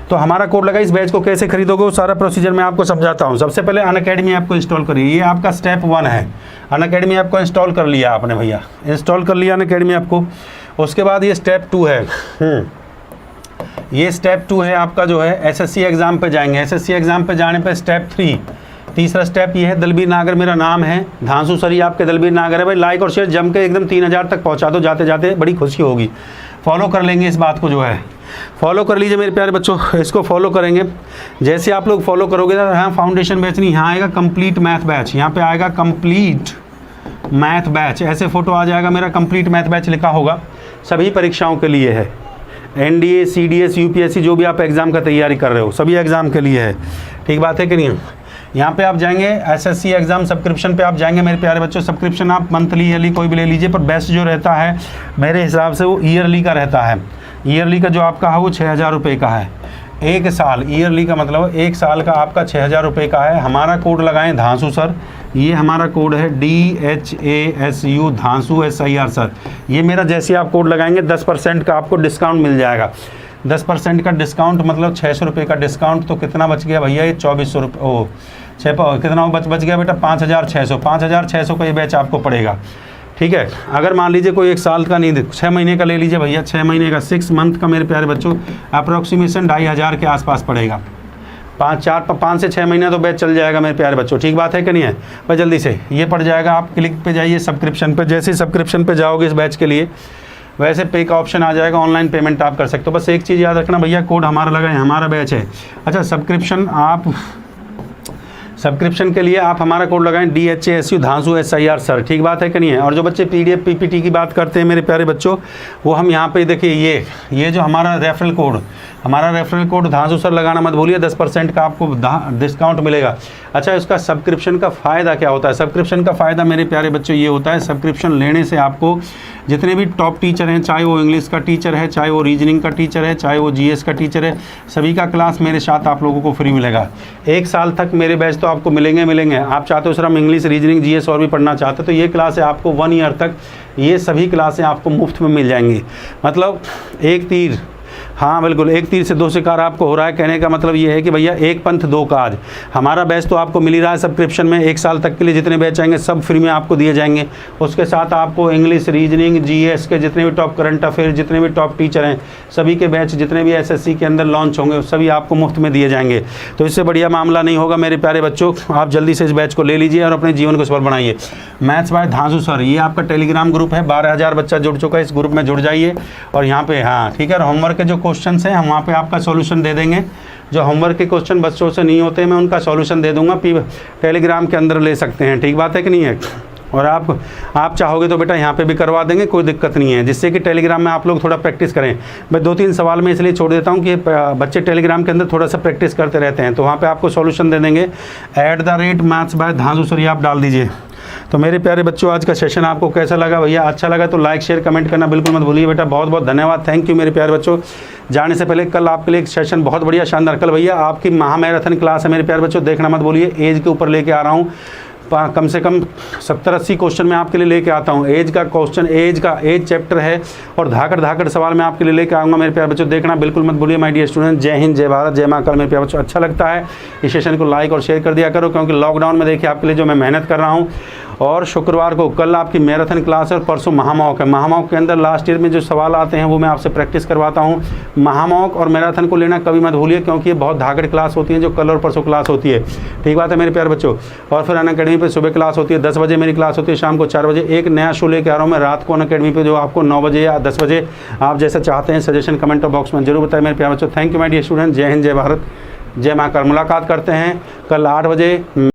तो हमारा कोड लगा। इस बैच को कैसे खरीदोगे वो सारा प्रोसीजर मैं आपको समझाता हूँ। सबसे पहले अनअकैडमी ऐप को इंस्टॉल करिए, ये आपका स्टेप 1 है। अनअकैडमी आपको इंस्टॉल कर लिया आपने भैया, इंस्टॉल कर लिया अनअकैडमी आपको। उसके बाद ये स्टेप 2 है, ये स्टेप 2 है आपका जो है एसएससी एग्ज़ाम पे जाएंगे। एसएससी एग्ज़ाम पे जाने पे स्टेप 3, तीसरा स्टेप ये है, दलबीर नागर मेरा नाम है, धांसू सर ये आपके दलबीर नागर है। भाई लाइक और शेयर जम के एकदम 3000 तक पहुंचा दो जाते जाते, बड़ी खुशी होगी। फॉलो कर लेंगे इस बात को जो है, फॉलो कर लीजिए मेरे प्यारे बच्चों, इसको फॉलो करेंगे। जैसे आप लोग फॉलो करोगे ना, यहाँ फाउंडेशन बैच नहीं, यहाँ आएगा कंप्लीट मैथ बैच, यहाँ पे आएगा कंप्लीट मैथ बैच, ऐसे फोटो आ जाएगा मेरा, कंप्लीट मैथ बैच लिखा होगा। सभी परीक्षाओं के लिए है, एनडीए, सीडीएस, यूपीएससी, जो भी आप एग्ज़ाम का तैयारी कर रहे हो सभी एग्ज़ाम के लिए है। ठीक बात है कि नहीं? यहाँ पे आप जाएंगे एसएससी एग्ज़ाम सब्सक्रिप्शन पे आप जाएंगे मेरे प्यारे बच्चों। सब्सक्रिप्शन आप मंथली ईयरली कोई भी ले लीजिए, पर बेस्ट जो रहता है मेरे हिसाब से वो ईयरली का रहता है। ईयरली का जो आपका है वो 6000 रुपये का है, एक साल। ईयरली का मतलब एक साल का आपका 6000 रुपये का है। हमारा कोड लगाएं धांसू सर, ये हमारा कोड है DHASU धांसू SIR सर। ये मेरा जैसे आप कोड लगाएंगे 10% का आपको डिस्काउंट मिल जाएगा। 10% का डिस्काउंट मतलब 600 रुपये का डिस्काउंट, तो कितना बच गया भैया? ये 2400 रुपये, ओ कितना बच गया बेटा? 5600। 5600 का ये बैच आपको पड़ेगा। ठीक है, अगर मान लीजिए कोई एक साल का नहीं, 6 महीने का ले लीजिए भैया, 6 महीने का 6 मंथ का मेरे प्यारे बच्चों अप्रॉक्सीमेशन 2500 के आसपास पड़ेगा। 5 से 6 महीना तो बैच चल जाएगा मेरे प्यारे बच्चों। ठीक बात है कि नहीं है? भाई जल्दी से ये पड़ जाएगा। आप क्लिक पे जाइए सब्सक्रिप्शन पे, जैसे ही सब्सक्रिप्शन पे जाओगे इस बैच के लिए वैसे पे का ऑप्शन आ जाएगा, ऑनलाइन पेमेंट आप कर सकते हो। बस एक चीज़ याद रखना भैया, कोड हमारा लगा है, हमारा बैच है। अच्छा, सब्सक्रिप्शन के लिए आप हमारा कोड लगाएं DHASU धांसू SIR सर। ठीक बात है कि नहीं है? और जो बच्चे PDF PPT की बात करते हैं मेरे प्यारे बच्चों, वो हम यहाँ पे देखिए, ये जो हमारा रेफरल कोड धांसू सर लगाना मत भूलिए, 10% का आपको डिस्काउंट मिलेगा। अच्छा, इसका सब्सक्रिप्शन का फ़ायदा क्या होता है? सब्सक्रिप्शन का फ़ायदा मेरे प्यारे बच्चों ये होता है, सब्सक्रिप्शन लेने से आपको जितने भी टॉप टीचर हैं, चाहे वो इंग्लिश का टीचर है, चाहे वो रीजनिंग का टीचर है, चाहे वो GS का टीचर है, सभी का क्लास मेरे साथ आप लोगों को फ्री मिलेगा। 1 साल तक मेरे बैच तो आपको मिलेंगे। आप चाहते हो सर हम इंग्लिश, रीजनिंग, GS और भी पढ़ना चाहते हो, तो ये क्लासें आपको 1 ईयर तक ये सभी क्लासें आपको मुफ्त में मिल जाएंगी। मतलब एक तीर, हाँ बिल्कुल, एक तीर से 2 शिकार आपको हो रहा है। कहने का मतलब ये है कि भैया एक पंथ 2 काज। हमारा बैच तो आपको मिल ही रहा है सब्सक्रिप्शन में, 1 साल तक के लिए जितने बैच आएंगे सब फ्री में आपको दिए जाएंगे। उसके साथ आपको इंग्लिश, रीजनिंग, GS के जितने भी टॉप करंट अफेयर, जितने भी टॉप टीचर हैं, सभी के बैच जितने भी SSC के अंदर लॉन्च होंगे सभी आपको मुफ्त में दिए जाएंगे। तो इससे बढ़िया मामला नहीं होगा मेरे प्यारे बच्चों। आप जल्दी से इस बैच को ले लीजिए और अपने जीवन को सफल बनाइए। मैथ्स बाय धांसू सर, ये आपका टेलीग्राम ग्रुप है, 12000 बच्चा जुड़ चुका है, इस ग्रुप में जुड़ जाइए। और यहाँ पे हाँ ठीक है, होमवर्क के जो क्वेश्चन हैं हम वहाँ पे आपका सॉल्यूशन दे देंगे। जो होमवर्क के क्वेश्चन बच्चों से नहीं होते मैं उनका सॉल्यूशन दे दूंगा, टेलीग्राम के अंदर ले सकते हैं। ठीक बात है कि नहीं है? और आप चाहोगे तो बेटा यहाँ पे भी करवा देंगे, कोई दिक्कत नहीं है, जिससे कि टेलीग्राम में आप लोग थोड़ा प्रैक्टिस करें। मैं 2-3 सवाल में इसलिए छोड़ देता हूँ कि बच्चे टेलीग्राम के अंदर थोड़ा सा प्रैक्टिस करते रहते हैं, तो वहाँ पे आपको सॉल्यूशन दे देंगे। @maths by धांसू सर आप डाल दीजिए। तो मेरे प्यारे बच्चों, आज का सेशन आपको कैसा लगा भैया? अच्छा लगा तो लाइक शेयर कमेंट करना बिल्कुल मत भूलिए बेटा। बहुत बहुत धन्यवाद, थैंक यू मेरे प्यारे बच्चों। जाने से पहले कल आपके लिए एक सेशन बहुत बढ़िया शानदार, कल भैया आपकी महामैराथन क्लास है मेरे प्यारे बच्चों, देखना मत भूलिए। एज के ऊपर लेके आ रहा हूँ, कम से कम 70-80 क्वेश्चन मैं आपके लिए लेके आता हूँ। एज का क्वेश्चन, एज चैप्टर है और धाकड़ सवाल मैं आपके लिए लेके आऊँगा मेरे प्यारे बच्चों, देखना बिल्कुल मत भूलिए माय डियर स्टूडेंट। जय हिंद, जय भारत, जय माँ। कल मेरे प्यारे बच्चों अच्छा लगता है इस सेशन को लाइक और शेयर कर दिया करो, क्योंकि लॉकडाउन में देखिए आपके लिए जो मैं मेहनत कर रहा हूँ। और शुक्रवार को कल आपकी मैराथन क्लास है और परसों महामौक है। महामौक के अंदर लास्ट ईयर में जो सवाल आते हैं वो मैं आपसे प्रैक्टिस करवाता हूँ। महामौक और मैराथन को लेना कभी मत भूलिए, क्योंकि ये बहुत धाकड़ क्लास होती है जो कल और परसों क्लास होती है। ठीक बात है मेरे प्यारे बच्चों। और फिर अनअकैडमी पे सुबह क्लास होती है, 10 बजे मेरी क्लास होती है, शाम को 4 बजे। एक नया शो लेके आ रहा हूँ मैं रात को अनअकैडमी पे, जो आपको 9 बजे या 10 बजे आप जैसा चाहते हैं सजेशन कमेंट बॉक्स में जरूर बताएं मेरे प्यारे बच्चों। Thank you my dear student, जय हिंद, जय भारत, जय माँ। कल मुलाकात करते हैं कल 8 बजे।